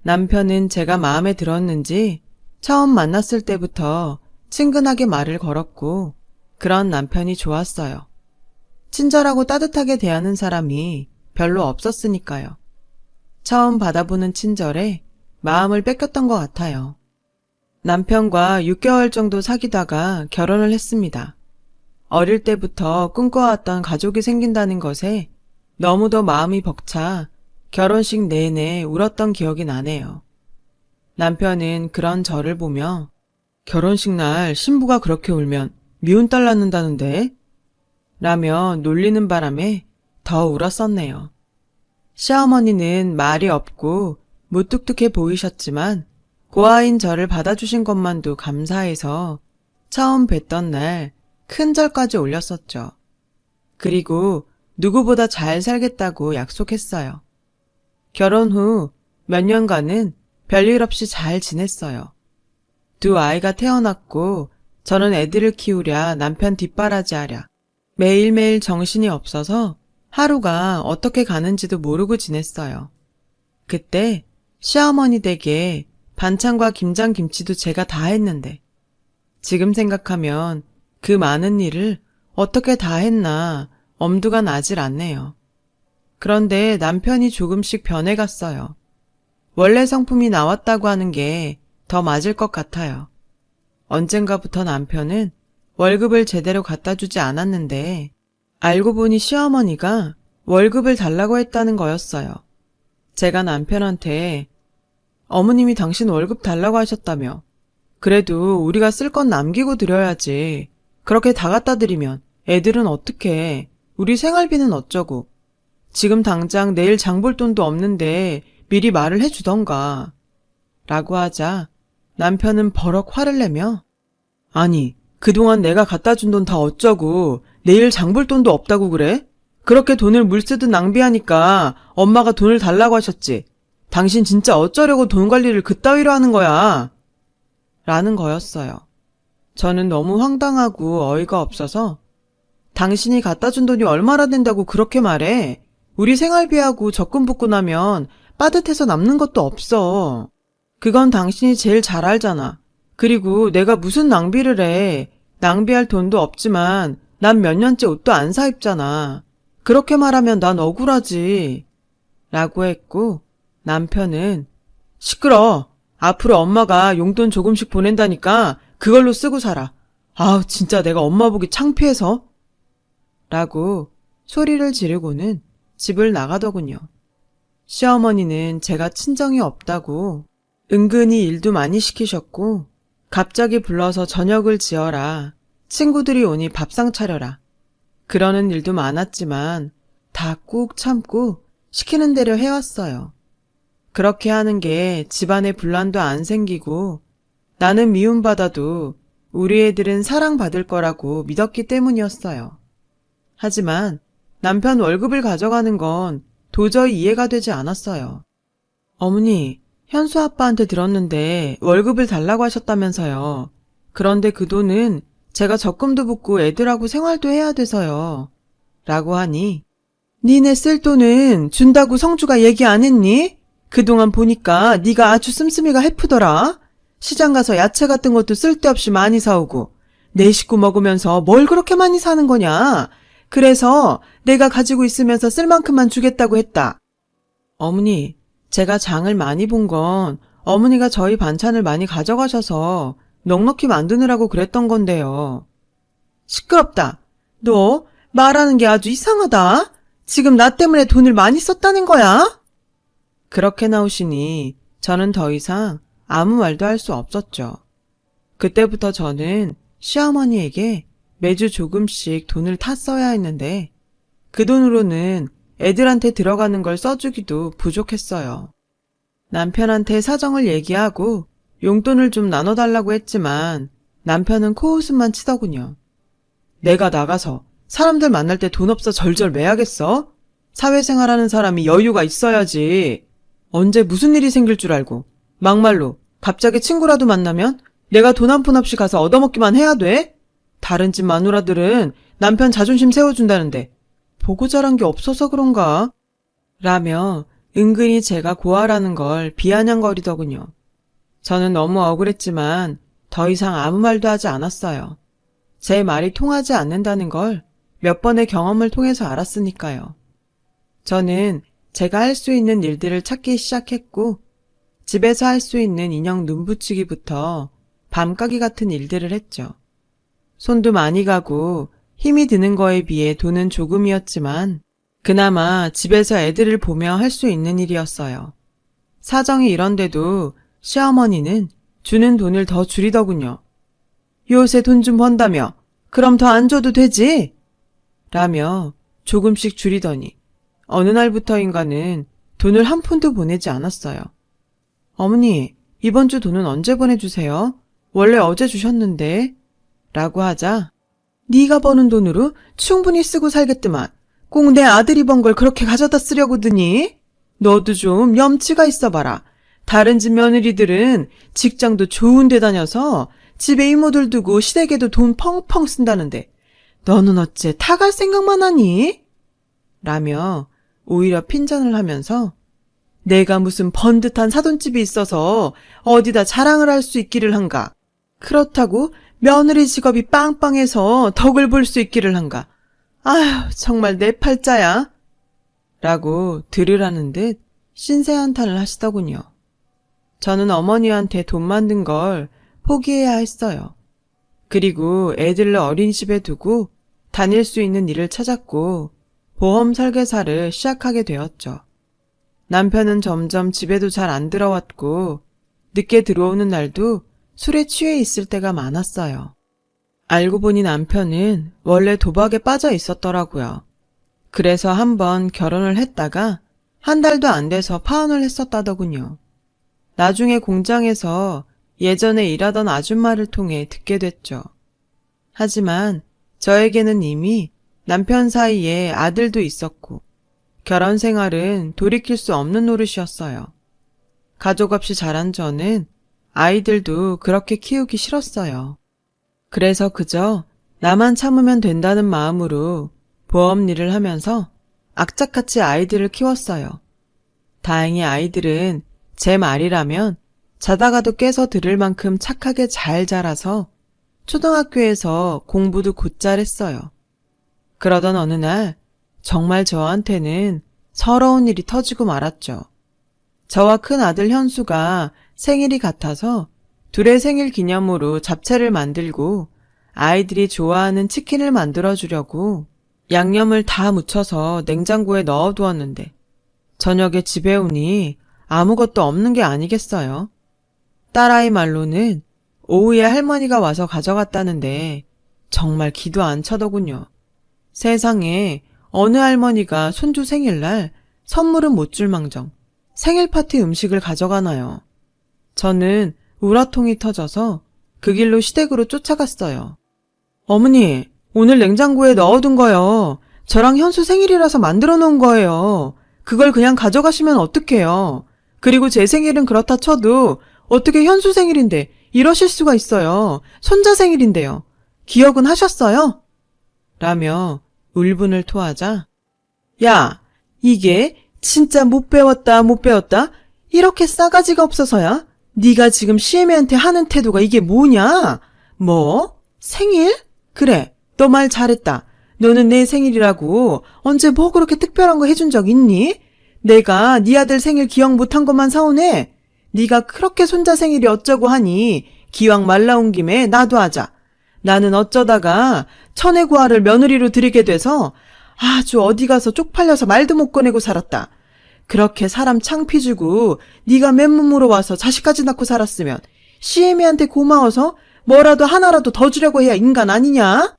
남편은 제가 마음에 들었는지 처음 만났을 때부터 친근하게 말을 걸었고 그런 남편이 좋았어요. 친절하고 따뜻하게 대하는 사람이 별로 없었으니까요. 처음 받아보는 친절에 마음을 뺏겼던 것 같아요. 남편과 6개월 정도 사귀다가 결혼을 했습니다. 어릴 때부터 꿈꿔왔던 가족이 생긴다는 것에 너무도 마음이 벅차 결혼식 내내 울었던 기억이 나네요. 남편은 그런 저를 보며 결혼식 날 신부가 그렇게 울면 미운 딸 낳는다는데? 라며 놀리는 바람에 더 울었었네요. 시어머니는 말이 없고 무뚝뚝해 보이셨지만 고아인 저를 받아주신 것만도 감사해서 처음 뵀던 날 큰 절까지 올렸었죠. 그리고 누구보다 잘 살겠다고 약속했어요. 결혼 후 몇 년간은 별일 없이 잘 지냈어요. 두 아이가 태어났고 저는 애들을 키우랴 남편 뒷바라지하랴 매일매일 정신이 없어서 하루가 어떻게 가는지도 모르고 지냈어요. 그때 시어머니 댁에 반찬과 김장김치도 제가 다 했는데 지금 생각하면 그 많은 일을 어떻게 다 했나 엄두가 나질 않네요. 그런데 남편이 조금씩 변해갔어요. 원래 성품이 나왔다고 하는 게 더 맞을 것 같아요. 언젠가부터 남편은 월급을 제대로 갖다 주지 않았는데 알고 보니 시어머니가 월급을 달라고 했다는 거였어요. 제가 남편한테 어머님이 당신 월급 달라고 하셨다며 그래도 우리가 쓸 건 남기고 드려야지 그렇게 다 갖다 드리면 애들은 어떡해 우리 생활비는 어쩌고 지금 당장 내일 장볼 돈도 없는데 미리 말을 해주던가 라고 하자 남편은 버럭 화를 내며 아니 그동안 내가 갖다 준 돈 다 어쩌고 내일 장볼 돈도 없다고 그래? 그렇게 돈을 물쓰듯 낭비하니까 엄마가 돈을 달라고 하셨지. 당신 진짜 어쩌려고 돈 관리를 그따위로 하는 거야? 라는 거였어요. 저는 너무 황당하고 어이가 없어서 당신이 갖다 준 돈이 얼마나 된다고 그렇게 말해? 우리 생활비하고 적금 붓고 나면 빠듯해서 남는 것도 없어. 그건 당신이 제일 잘 알잖아. 그리고 내가 무슨 낭비를 해. 낭비할 돈도 없지만 난 몇 년째 옷도 안 사 입잖아. 그렇게 말하면 난 억울하지. 라고 했고 남편은 시끄러. 앞으로 엄마가 용돈 조금씩 보낸다니까 그걸로 쓰고 살아. 아우, 진짜 내가 엄마 보기 창피해서. 라고 소리를 지르고는 집을 나가더군요. 시어머니는 제가 친정이 없다고 은근히 일도 많이 시키셨고, 갑자기 불러서 저녁을 지어라, 친구들이 오니 밥상 차려라, 그러는 일도 많았지만 다 꾹 참고 시키는 대로 해왔어요. 그렇게 하는 게 집안에 분란도 안 생기고 나는 미움받아도 우리 애들은 사랑받을 거라고 믿었기 때문이었어요. 하지만 남편 월급을 가져가는 건 도저히 이해가 되지 않았어요. 어머니, 현수 아빠한테 들었는데 월급을 달라고 하셨다면서요. 그런데 그 돈은 제가 적금도 붓고 애들하고 생활도 해야 돼서요. 라고 하니, 니네 쓸 돈은 준다고 성주가 얘기 안 했니? 그동안 보니까 네가 아주 씀씀이가 해프더라. 시장 가서 야채 같은 것도 쓸데없이 많이 사오고 내 식구 먹으면서 뭘 그렇게 많이 사는 거냐. 그래서 내가 가지고 있으면서 쓸 만큼만 주겠다고 했다. 어머니, 제가 장을 많이 본 건 어머니가 저희 반찬을 많이 가져가셔서 넉넉히 만드느라고 그랬던 건데요. 시끄럽다. 너 말하는 게 아주 이상하다. 지금 나 때문에 돈을 많이 썼다는 거야? 그렇게 나오시니 저는 더 이상 아무 말도 할 수 없었죠. 그때부터 저는 시어머니에게 매주 조금씩 돈을 탔어야 했는데 그 돈으로는 애들한테 들어가는 걸 써주기도 부족했어요. 남편한테 사정을 얘기하고 용돈을 좀 나눠달라고 했지만 남편은 코웃음만 치더군요. 내가 나가서 사람들 만날 때 돈 없어 절절 매야겠어? 사회생활하는 사람이 여유가 있어야지. 언제 무슨 일이 생길 줄 알고 막말로 갑자기 친구라도 만나면 내가 돈 한 푼 없이 가서 얻어먹기만 해야 돼? 다른 집 마누라들은 남편 자존심 세워준다는데 보고 자란 게 없어서 그런가? 라며 은근히 제가 고아라는 걸 비아냥거리더군요. 저는 너무 억울했지만 더 이상 아무 말도 하지 않았어요. 제 말이 통하지 않는다는 걸 몇 번의 경험을 통해서 알았으니까요. 저는 제가 할 수 있는 일들을 찾기 시작했고 집에서 할 수 있는 인형 눈 붙이기부터 밤가기 같은 일들을 했죠. 손도 많이 가고 힘이 드는 거에 비해 돈은 조금이었지만 그나마 집에서 애들을 보며 할 수 있는 일이었어요. 사정이 이런데도 시어머니는 주는 돈을 더 줄이더군요. 요새 돈 좀 번다며 그럼 더 안 줘도 되지? 라며 조금씩 줄이더니 어느 날부터인가는 돈을 한 푼도 보내지 않았어요. 어머니, 이번 주 돈은 언제 보내주세요? 원래 어제 주셨는데. 라고 하자 네가 버는 돈으로 충분히 쓰고 살겠더만 꼭 내 아들이 번 걸 그렇게 가져다 쓰려고 드니? 너도 좀 염치가 있어봐라. 다른 집 며느리들은 직장도 좋은 데 다녀서 집에 이모들 두고 시댁에도 돈 펑펑 쓴다는데 너는 어째 타갈 생각만 하니? 라며 오히려 핀잔을 하면서 내가 무슨 번듯한 사돈집이 있어서 어디다 자랑을 할 수 있기를 한가? 그렇다고 며느리 직업이 빵빵해서 덕을 볼 수 있기를 한가? 아휴, 정말 내 팔자야. 라고 들으라는 듯 신세한탄을 하시더군요. 저는 어머니한테 돈 만든 걸 포기해야 했어요. 그리고 애들을 어린이집에 두고 다닐 수 있는 일을 찾았고 보험 설계사를 시작하게 되었죠. 남편은 점점 집에도 잘 안 들어왔고 늦게 들어오는 날도 술에 취해 있을 때가 많았어요. 알고 보니 남편은 원래 도박에 빠져 있었더라고요. 그래서 한번 결혼을 했다가 한 달도 안 돼서 파혼을 했었다더군요. 나중에 공장에서 예전에 일하던 아줌마를 통해 듣게 됐죠. 하지만 저에게는 이미 남편 사이에 아들도 있었고 결혼 생활은 돌이킬 수 없는 노릇이었어요. 가족 없이 자란 저는 아이들도 그렇게 키우기 싫었어요. 그래서 그저 나만 참으면 된다는 마음으로 보험 일을 하면서 악착같이 아이들을 키웠어요. 다행히 아이들은 제 말이라면 자다가도 깨서 들을 만큼 착하게 잘 자라서 초등학교에서 공부도 곧잘 했어요. 그러던 어느 날 정말 저한테는 서러운 일이 터지고 말았죠. 저와 큰 아들 현수가 생일이 같아서 둘의 생일 기념으로 잡채를 만들고 아이들이 좋아하는 치킨을 만들어주려고 양념을 다 묻혀서 냉장고에 넣어두었는데 저녁에 집에 오니 아무것도 없는 게 아니겠어요. 딸아이 말로는 오후에 할머니가 와서 가져갔다는데 정말 기도 안 차더군요. 세상에 어느 할머니가 손주 생일날 선물은 못 줄망정 생일 파티 음식을 가져가나요. 저는 우라통이 터져서 그 길로 시댁으로 쫓아갔어요. 어머니, 오늘 냉장고에 넣어둔 거요. 저랑 현수 생일이라서 만들어 놓은 거예요. 그걸 그냥 가져가시면 어떡해요. 그리고 제 생일은 그렇다 쳐도 어떻게 현수 생일인데 이러실 수가 있어요. 손자 생일인데요. 기억은 하셨어요? 라며 울분을 토하자 야, 이게 진짜 못 배웠다 못 배웠다? 이렇게 싸가지가 없어서야? 네가 지금 시애미한테 하는 태도가 이게 뭐냐? 뭐? 생일? 그래, 너 말 잘했다. 너는 내 생일이라고 언제 뭐 그렇게 특별한 거 해준 적 있니? 내가 네 아들 생일 기억 못한 것만 서운해. 네가 그렇게 손자 생일이 어쩌고 하니 기왕 말 나온 김에 나도 하자. 나는 어쩌다가 천혜구아를 며느리로 들이게 돼서 아주 어디 가서 쪽팔려서 말도 못 꺼내고 살았다. 그렇게 사람 창피 주고 네가 맨몸으로 와서 자식까지 낳고 살았으면 시애미한테 고마워서 뭐라도 하나라도 더 주려고 해야 인간 아니냐?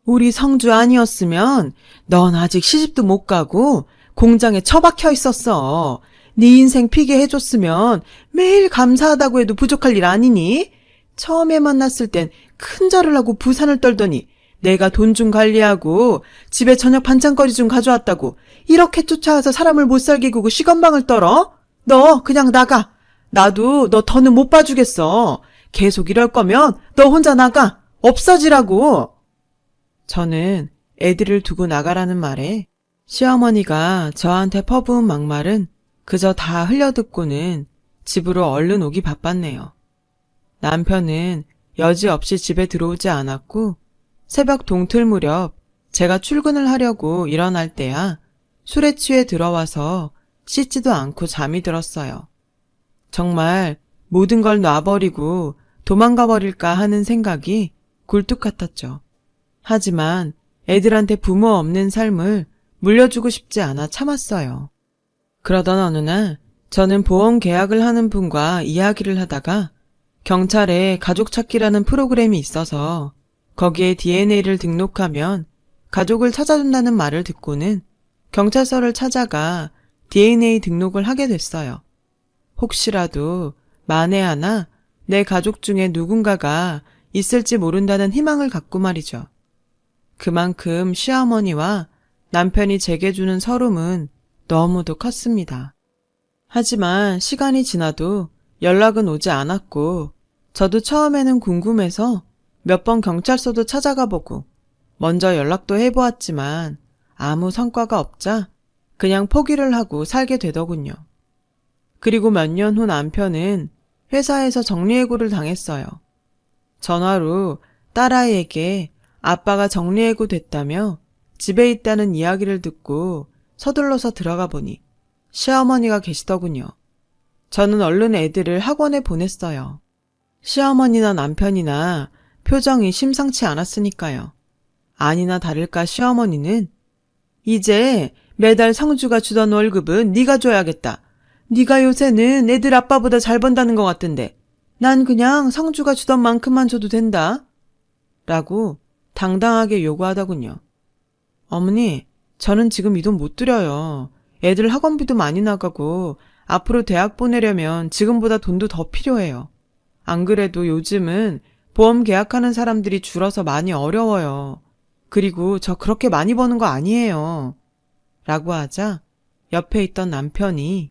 우리 성주 아니었으면 넌 아직 시집도 못 가고 공장에 처박혀 있었어. 네 인생 피게 해줬으면 매일 감사하다고 해도 부족할 일 아니니? 처음에 만났을 땐 큰절을 하고 부산을 떨더니 내가 돈 좀 관리하고 집에 저녁 반찬거리 좀 가져왔다고 이렇게 쫓아와서 사람을 못 살게 구고 시건방을 떨어? 너 그냥 나가. 나도 너 더는 못 봐주겠어. 계속 이럴 거면 너 혼자 나가. 없어지라고. 저는 애들을 두고 나가라는 말에 시어머니가 저한테 퍼부은 막말은 그저 다 흘려듣고는 집으로 얼른 오기 바빴네요. 남편은 여지없이 집에 들어오지 않았고 새벽 동틀 무렵 제가 출근을 하려고 일어날 때야 술에 취해 들어와서 씻지도 않고 잠이 들었어요. 정말 모든 걸 놔버리고 도망가 버릴까 하는 생각이 굴뚝 같았죠. 하지만 애들한테 부모 없는 삶을 물려주고 싶지 않아 참았어요. 그러던 어느 날 저는 보험 계약을 하는 분과 이야기를 하다가 경찰에 가족 찾기라는 프로그램이 있어서 거기에 DNA를 등록하면 가족을 찾아준다는 말을 듣고는 경찰서를 찾아가 DNA 등록을 하게 됐어요. 혹시라도 만에 하나 내 가족 중에 누군가가 있을지 모른다는 희망을 갖고 말이죠. 그만큼 시어머니와 남편이 제게 주는 서름은 너무도 컸습니다. 하지만 시간이 지나도 연락은 오지 않았고 저도 처음에는 궁금해서 몇 번 경찰서도 찾아가 보고 먼저 연락도 해보았지만 아무 성과가 없자 그냥 포기를 하고 살게 되더군요. 그리고 몇 년 후 남편은 회사에서 정리해고를 당했어요. 전화로 딸아이에게 아빠가 정리해고 됐다며 집에 있다는 이야기를 듣고 서둘러서 들어가 보니 시어머니가 계시더군요. 저는 얼른 애들을 학원에 보냈어요. 시어머니나 남편이나 표정이 심상치 않았으니까요. 아니나 다를까 시어머니는 이제 매달 성주가 주던 월급은 네가 줘야겠다. 네가 요새는 애들 아빠보다 잘 번다는 것 같던데 난 그냥 성주가 주던 만큼만 줘도 된다. 라고 당당하게 요구하더군요. 어머니, 저는 지금 이 돈 못 드려요. 애들 학원비도 많이 나가고 앞으로 대학 보내려면 지금보다 돈도 더 필요해요. 안 그래도 요즘은 보험 계약하는 사람들이 줄어서 많이 어려워요. 그리고 저 그렇게 많이 버는 거 아니에요. 라고 하자 옆에 있던 남편이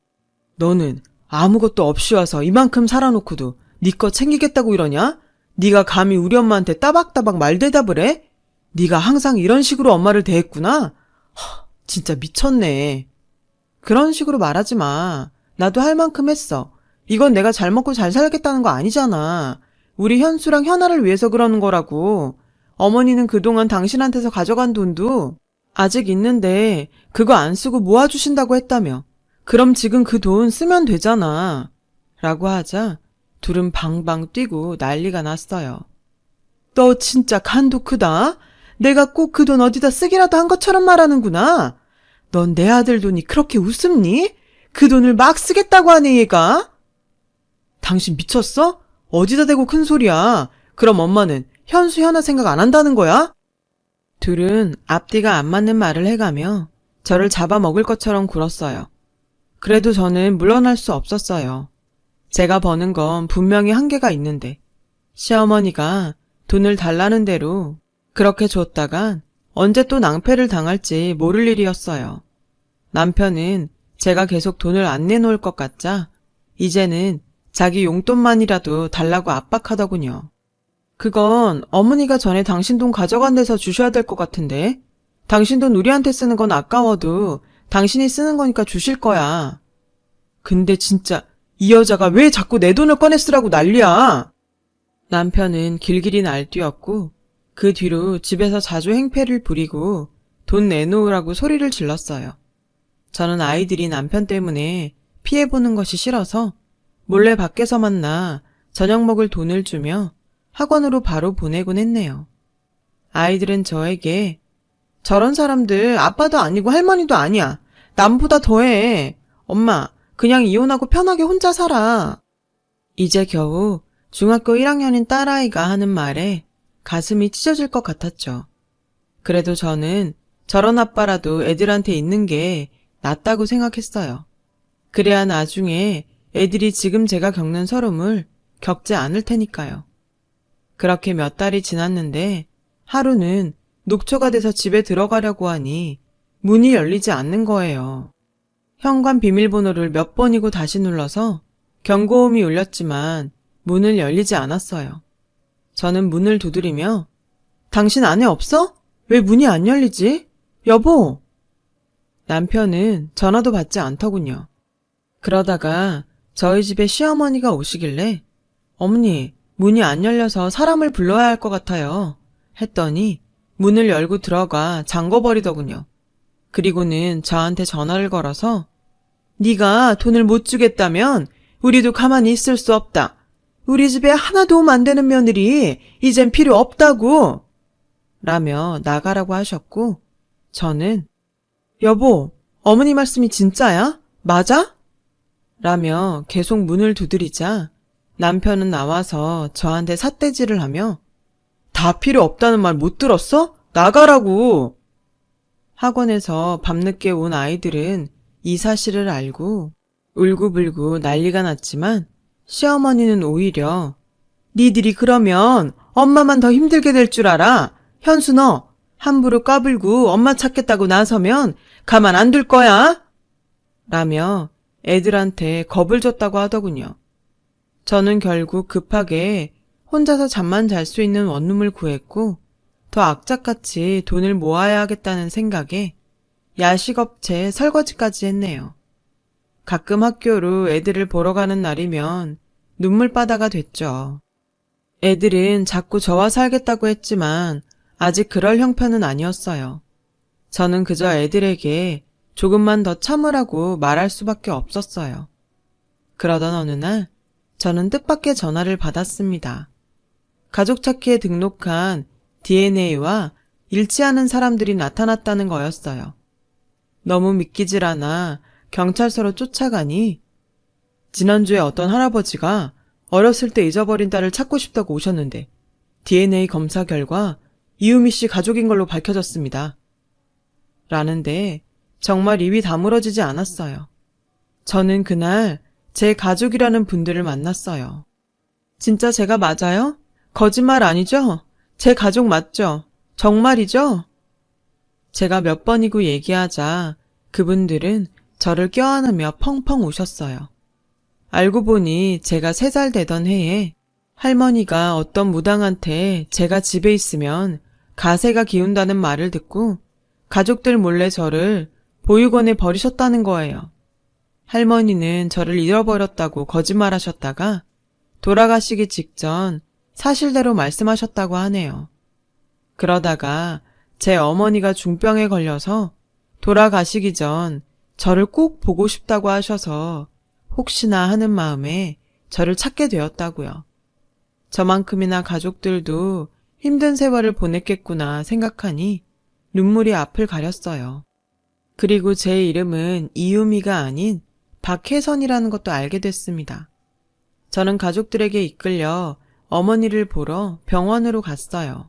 너는 아무것도 없이 와서 이만큼 살아놓고도 네 거 챙기겠다고 이러냐? 네가 감히 우리 엄마한테 따박따박 말대답을 해? 네가 항상 이런 식으로 엄마를 대했구나? 진짜 미쳤네. 그런 식으로 말하지 마. 나도 할 만큼 했어. 이건 내가 잘 먹고 잘 살겠다는 거 아니잖아. 우리 현수랑 현아를 위해서 그러는 거라고. 어머니는 그동안 당신한테서 가져간 돈도 아직 있는데 그거 안 쓰고 모아주신다고 했다며. 그럼 지금 그 돈 쓰면 되잖아. 라고 하자 둘은 방방 뛰고 난리가 났어요. 너 진짜 간도 크다. 내가 꼭 그 돈 어디다 쓰기라도 한 것처럼 말하는구나. 넌 내 아들 돈이 그렇게 우습니? 그 돈을 막 쓰겠다고 하네 얘가. 당신 미쳤어? 어디다 대고 큰 소리야. 그럼 엄마는 현수 현아 생각 안 한다는 거야? 둘은 앞뒤가 안 맞는 말을 해가며 저를 잡아먹을 것처럼 굴었어요. 그래도 저는 물러날 수 없었어요. 제가 버는 건 분명히 한계가 있는데 시어머니가 돈을 달라는 대로 그렇게 줬다간 언제 또 낭패를 당할지 모를 일이었어요. 남편은 제가 계속 돈을 안 내놓을 것 같자 이제는 자기 용돈만이라도 달라고 압박하더군요. 그건 어머니가 전에 당신 돈 가져간 데서 주셔야 될 것 같은데. 당신 돈 우리한테 쓰는 건 아까워도 당신이 쓰는 거니까 주실 거야. 근데 진짜 이 여자가 왜 자꾸 내 돈을 꺼내 쓰라고 난리야. 남편은 길길이 날뛰었고 그 뒤로 집에서 자주 행패를 부리고 돈 내놓으라고 소리를 질렀어요. 저는 아이들이 남편 때문에 피해보는 것이 싫어서 몰래 밖에서 만나 저녁 먹을 돈을 주며 학원으로 바로 보내곤 했네요. 아이들은 저에게 저런 사람들 아빠도 아니고 할머니도 아니야. 남보다 더해. 엄마, 그냥 이혼하고 편하게 혼자 살아. 이제 겨우 중학교 1학년인 딸아이가 하는 말에 가슴이 찢어질 것 같았죠. 그래도 저는 저런 아빠라도 애들한테 있는 게 낫다고 생각했어요. 그래야 나중에 애들이 지금 제가 겪는 서름을 겪지 않을 테니까요. 그렇게 몇 달이 지났는데 하루는 녹초가 돼서 집에 들어가려고 하니 문이 열리지 않는 거예요. 현관 비밀번호를 몇 번이고 다시 눌러서 경고음이 울렸지만 문을 열리지 않았어요. 저는 문을 두드리며 당신 안에 없어? 왜 문이 안 열리지? 여보! 남편은 전화도 받지 않더군요. 그러다가 저희 집에 시어머니가 오시길래 어머니, 문이 안 열려서 사람을 불러야 할 것 같아요. 했더니 문을 열고 들어가 잠궈버리더군요. 그리고는 저한테 전화를 걸어서 네가 돈을 못 주겠다면 우리도 가만히 있을 수 없다. 우리 집에 하나 도움 안 되는 며느리 이젠 필요 없다고 라며 나가라고 하셨고 저는 여보, 어머니 말씀이 진짜야? 맞아? 라며 계속 문을 두드리자 남편은 나와서 저한테 삿대질을 하며 다 필요 없다는 말 못 들었어? 나가라고! 학원에서 밤늦게 온 아이들은 이 사실을 알고 울고불고 난리가 났지만 시어머니는 오히려 니들이 그러면 엄마만 더 힘들게 될 줄 알아. 현수 너 함부로 까불고 엄마 찾겠다고 나서면 가만 안 둘 거야. 라며 애들한테 겁을 줬다고 하더군요. 저는 결국 급하게 혼자서 잠만 잘 수 있는 원룸을 구했고 더 악착같이 돈을 모아야 하겠다는 생각에 야식업체 설거지까지 했네요. 가끔 학교로 애들을 보러 가는 날이면 눈물바다가 됐죠. 애들은 자꾸 저와 살겠다고 했지만 아직 그럴 형편은 아니었어요. 저는 그저 애들에게 조금만 더 참으라고 말할 수밖에 없었어요. 그러던 어느 날 저는 뜻밖의 전화를 받았습니다. 가족 찾기에 등록한 DNA와 일치하는 사람들이 나타났다는 거였어요. 너무 믿기질 않아 경찰서로 쫓아가니 지난주에 어떤 할아버지가 어렸을 때 잊어버린 딸을 찾고 싶다고 오셨는데 DNA 검사 결과 이유미 씨 가족인 걸로 밝혀졌습니다. 라는데 정말 입이 다물어지지 않았어요. 저는 그날 제 가족이라는 분들을 만났어요. 진짜 제가 맞아요? 거짓말 아니죠? 제 가족 맞죠? 정말이죠? 제가 몇 번이고 얘기하자 그분들은 저를 껴안으며 펑펑 우셨어요. 알고 보니 제가 3살 되던 해에 할머니가 어떤 무당한테 제가 집에 있으면 가세가 기운다는 말을 듣고 가족들 몰래 저를 보육원에 버리셨다는 거예요. 할머니는 저를 잃어버렸다고 거짓말하셨다가 돌아가시기 직전 사실대로 말씀하셨다고 하네요. 그러다가 제 어머니가 중병에 걸려서 돌아가시기 전 저를 꼭 보고 싶다고 하셔서 혹시나 하는 마음에 저를 찾게 되었다고요. 저만큼이나 가족들도 힘든 세월을 보냈겠구나 생각하니 눈물이 앞을 가렸어요. 그리고 제 이름은 이유미가 아닌 박혜선이라는 것도 알게 됐습니다. 저는 가족들에게 이끌려 어머니를 보러 병원으로 갔어요.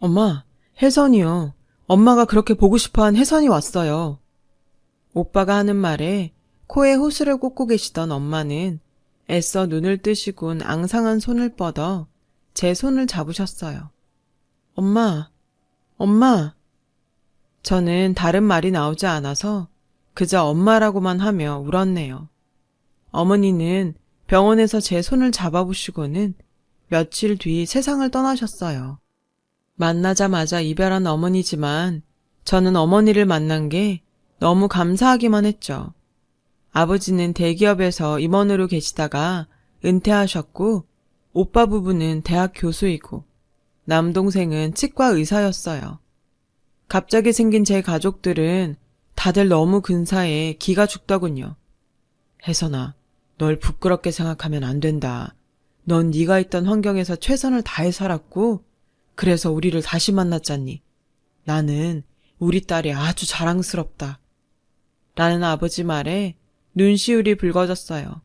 엄마, 혜선이요. 엄마가 그렇게 보고 싶어한 혜선이 왔어요. 오빠가 하는 말에 코에 호스를 꽂고 계시던 엄마는 애써 눈을 뜨시곤 앙상한 손을 뻗어 제 손을 잡으셨어요. 엄마, 엄마. 저는 다른 말이 나오지 않아서 그저 엄마라고만 하며 울었네요. 어머니는 병원에서 제 손을 잡아보시고는 며칠 뒤 세상을 떠나셨어요. 만나자마자 이별한 어머니지만 저는 어머니를 만난 게 너무 감사하기만 했죠. 아버지는 대기업에서 임원으로 계시다가 은퇴하셨고 오빠 부부는 대학 교수이고 남동생은 치과 의사였어요. 갑자기 생긴 제 가족들은 다들 너무 근사해 기가 죽더군요. 혜선아, 널 부끄럽게 생각하면 안 된다. 넌 네가 있던 환경에서 최선을 다해 살았고 그래서 우리를 다시 만났잖니. 나는 우리 딸이 아주 자랑스럽다. 라는 아버지 말에 눈시울이 붉어졌어요.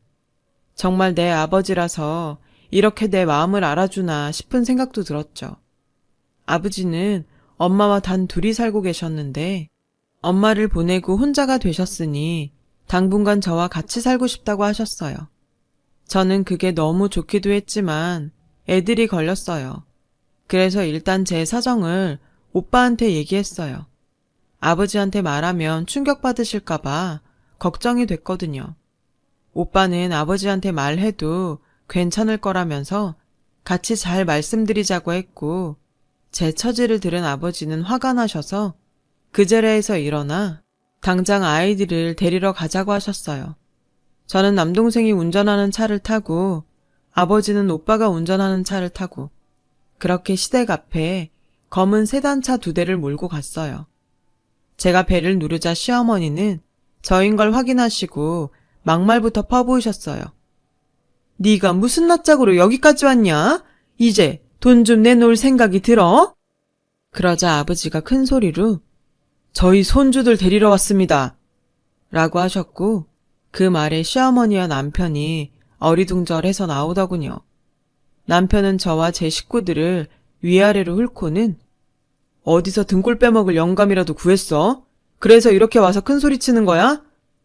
정말 내 아버지라서 이렇게 내 마음을 알아주나 싶은 생각도 들었죠. 아버지는 엄마와 단 둘이 살고 계셨는데 엄마를 보내고 혼자가 되셨으니 당분간 저와 같이 살고 싶다고 하셨어요. 저는 그게 너무 좋기도 했지만 애들이 걸렸어요. 그래서 일단 제 사정을 오빠한테 얘기했어요. 아버지한테 말하면 충격받으실까봐 걱정이 됐거든요. 오빠는 아버지한테 말해도 괜찮을 거라면서 같이 잘 말씀드리자고 했고 제 처지를 들은 아버지는 화가 나셔서 그 자리에서 일어나 당장 아이들을 데리러 가자고 하셨어요. 저는 남동생이 운전하는 차를 타고 아버지는 오빠가 운전하는 차를 타고 그렇게 시댁 앞에 검은 세단차 2대를 몰고 갔어요. 제가 배를 누르자 시어머니는 저인 걸 확인하시고 막말부터 퍼부으셨어요. 네가 무슨 낯짝으로 여기까지 왔냐? 이제 돈 좀 내놓을 생각이 들어? 그러자 아버지가 큰 소리로 저희 손주들 데리러 왔습니다. 라고 하셨고 그 말에 시어머니와 남편이 어리둥절해서 나오더군요. 남편은 저와 제 식구들을 위아래로 훑고는 어디서 등골 빼먹을 영감이라도 구했어? 그래서 이렇게 와서 큰 소리 치는 거야?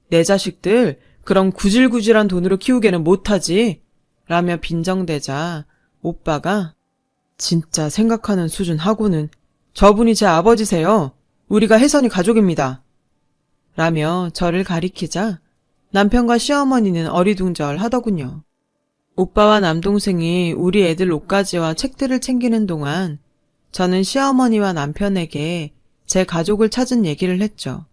내 자식들 그런 구질구질한 돈으로 키우게는 못하지. 라며 빈정대자 오빠가 진짜 생각하는 수준 하고는 저분이 제 아버지세요. 우리가 혜선이 가족입니다. 라며 저를 가리키자 남편과 시어머니는 어리둥절 하더군요. 오빠와 남동생이 우리 애들 옷가지와 책들을 챙기는 동안 저는 시어머니와 남편에게 제 가족을 찾은 얘기를 했죠.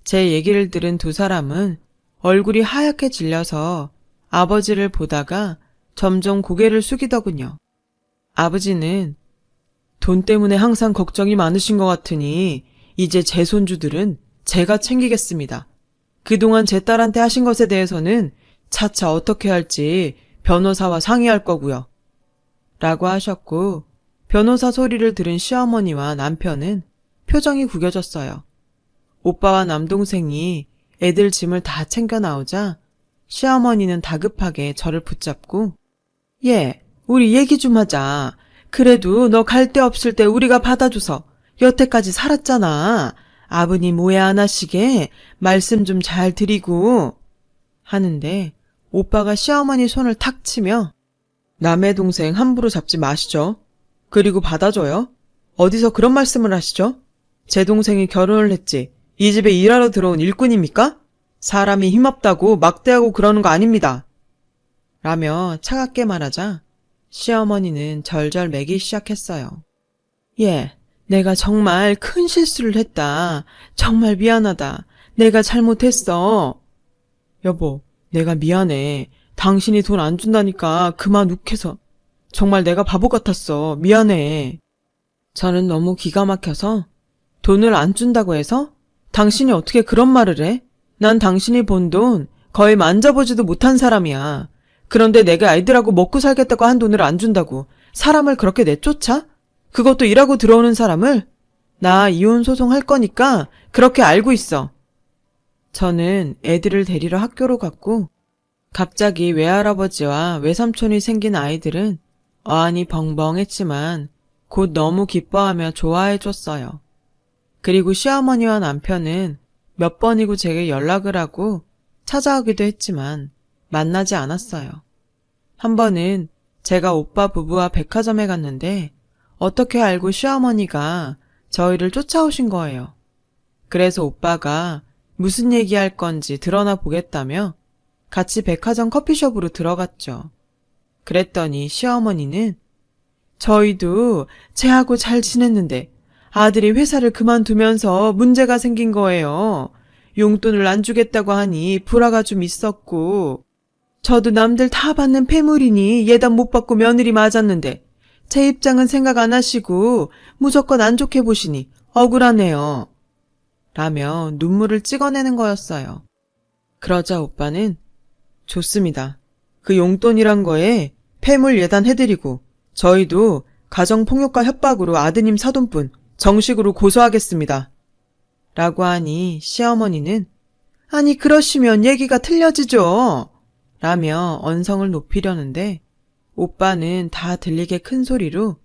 제 얘기를 들은 두 사람은 얼굴이 하얗게 질려서 아버지를 보다가 점점 고개를 숙이더군요. 아버지는 돈 때문에 항상 걱정이 많으신 것 같으니 이제 제 손주들은 제가 챙기겠습니다. 그동안 제 딸한테 하신 것에 대해서는 차차 어떻게 할지 변호사와 상의할 거고요. 라고 하셨고 변호사 소리를 들은 시어머니와 남편은 표정이 구겨졌어요. 오빠와 남동생이 애들 짐을 다 챙겨 나오자 시어머니는 다급하게 저를 붙잡고 얘, 우리 얘기 좀 하자. 그래도 너 갈 데 없을 때 우리가 받아줘서 여태까지 살았잖아. 아버님 오해 안 하시게 말씀 좀 잘 드리고 하는데 오빠가 시어머니 손을 탁 치며 남의 동생 함부로 잡지 마시죠. 그리고 받아줘요. 어디서 그런 말씀을 하시죠? 제 동생이 결혼을 했지 이 집에 일하러 들어온 일꾼입니까? 사람이 힘없다고 막대하고 그러는 거 아닙니다. 라며 차갑게 말하자 시어머니는 절절 매기 시작했어요. 예, 내가 정말 큰 실수를 했다. 정말 미안하다. 내가 잘못했어. 여보, 내가 미안해. 당신이 돈 안 준다니까 그만 욱해서. 정말 내가 바보 같았어. 미안해. 저는 너무 기가 막혀서 돈을 안 준다고 해서? 당신이 어떻게 그런 말을 해? 난 당신이 번 돈 거의 만져보지도 못한 사람이야. 그런데 내가 아이들하고 먹고 살겠다고 한 돈을 안 준다고 사람을 그렇게 내쫓아? 그것도 일하고 들어오는 사람을? 나 이혼 소송할 거니까 그렇게 알고 있어. 저는 애들을 데리러 학교로 갔고 갑자기 외할아버지와 외삼촌이 생긴 아이들은 어안이 벙벙했지만 곧 너무 기뻐하며 좋아해줬어요. 그리고 시어머니와 남편은 몇 번이고 제게 연락을 하고 찾아오기도 했지만 만나지 않았어요. 한 번은 제가 오빠 부부와 백화점에 갔는데 어떻게 알고 시어머니가 저희를 쫓아오신 거예요. 그래서 오빠가 무슨 얘기할 건지 드러나 보겠다며 같이 백화점 커피숍으로 들어갔죠. 그랬더니 시어머니는 저희도 쟤하고 잘 지냈는데 아들이 회사를 그만두면서 문제가 생긴 거예요. 용돈을 안 주겠다고 하니 불화가 좀 있었고 저도 남들 다 받는 폐물이니 예단 못 받고 며느리 맞았는데 제 입장은 생각 안 하시고 무조건 안 좋게 보시니 억울하네요. 라며 눈물을 찍어내는 거였어요. 그러자 오빠는 좋습니다. 그 용돈이란 거에 폐물 예단해드리고 저희도 가정폭력과 협박으로 아드님 사돈분 정식으로 고소하겠습니다. 라고 하니 시어머니는 아니 그러시면 얘기가 틀려지죠. 라며 언성을 높이려는데 오빠는 다 들리게 큰 소리로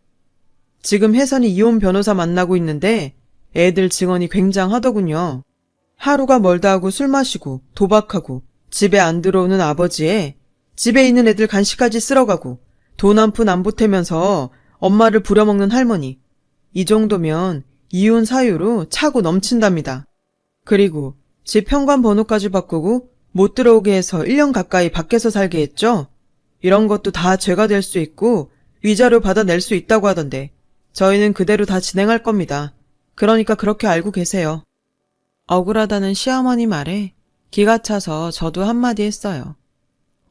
지금 혜선이 이혼 변호사 만나고 있는데 애들 증언이 굉장하더군요. 하루가 멀다 하고 술 마시고 도박하고 집에 안 들어오는 아버지에 집에 있는 애들 간식까지 쓸어가고 돈 한 푼 안 보태면서 엄마를 부려먹는 할머니. 이 정도면 이혼 사유로 차고 넘친답니다. 그리고 집 현관 번호까지 바꾸고 못 들어오게 해서 1년 가까이 밖에서 살게 했죠. 이런 것도 다 죄가 될 수 있고 위자료 받아낼 수 있다고 하던데 저희는 그대로 다 진행할 겁니다. 그러니까 그렇게 알고 계세요. 억울하다는 시어머니 말에 기가 차서 저도 한마디 했어요.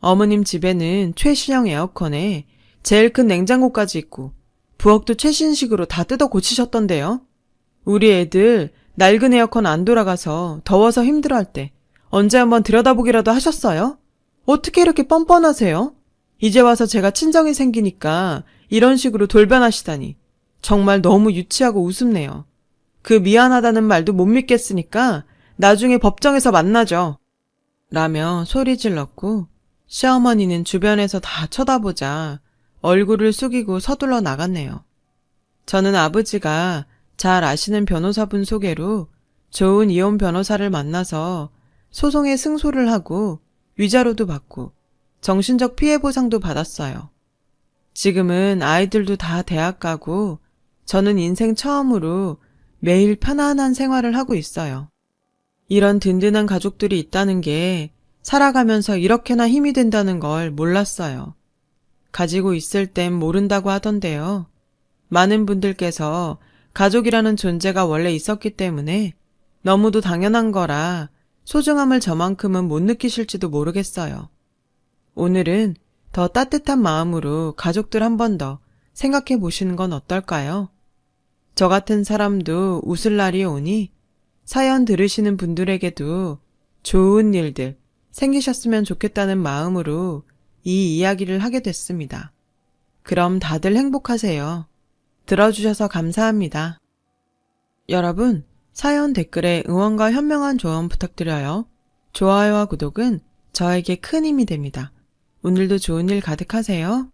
어머님 집에는 최신형 에어컨에 제일 큰 냉장고까지 있고 부엌도 최신식으로 다 뜯어 고치셨던데요. 우리 애들 낡은 에어컨 안 돌아가서 더워서 힘들어할 때 언제 한번 들여다보기라도 하셨어요? 어떻게 이렇게 뻔뻔하세요? 이제 와서 제가 친정이 생기니까 이런 식으로 돌변하시다니 정말 너무 유치하고 우습네요. 그 미안하다는 말도 못 믿겠으니까 나중에 법정에서 만나죠. 라며 소리 질렀고 시어머니는 주변에서 다 쳐다보자 얼굴을 숙이고 서둘러 나갔네요. 저는 아버지가 잘 아시는 변호사분 소개로 좋은 이혼 변호사를 만나서 소송에 승소를 하고 위자료도 받고 정신적 피해 보상도 받았어요. 지금은 아이들도 다 대학 가고 저는 인생 처음으로 매일 편안한 생활을 하고 있어요. 이런 든든한 가족들이 있다는 게 살아가면서 이렇게나 힘이 된다는 걸 몰랐어요. 가지고 있을 땐 모른다고 하던데요. 많은 분들께서 가족이라는 존재가 원래 있었기 때문에 너무도 당연한 거라 소중함을 저만큼은 못 느끼실지도 모르겠어요. 오늘은 더 따뜻한 마음으로 가족들 한 번 더 생각해 보시는 건 어떨까요? 저 같은 사람도 웃을 날이 오니 사연 들으시는 분들에게도 좋은 일들 생기셨으면 좋겠다는 마음으로 이 이야기를 하게 됐습니다. 그럼 다들 행복하세요. 들어주셔서 감사합니다. 여러분, 사연 댓글에 응원과 현명한 조언 부탁드려요. 좋아요와 구독은 저에게 큰 힘이 됩니다. 오늘도 좋은 일 가득하세요.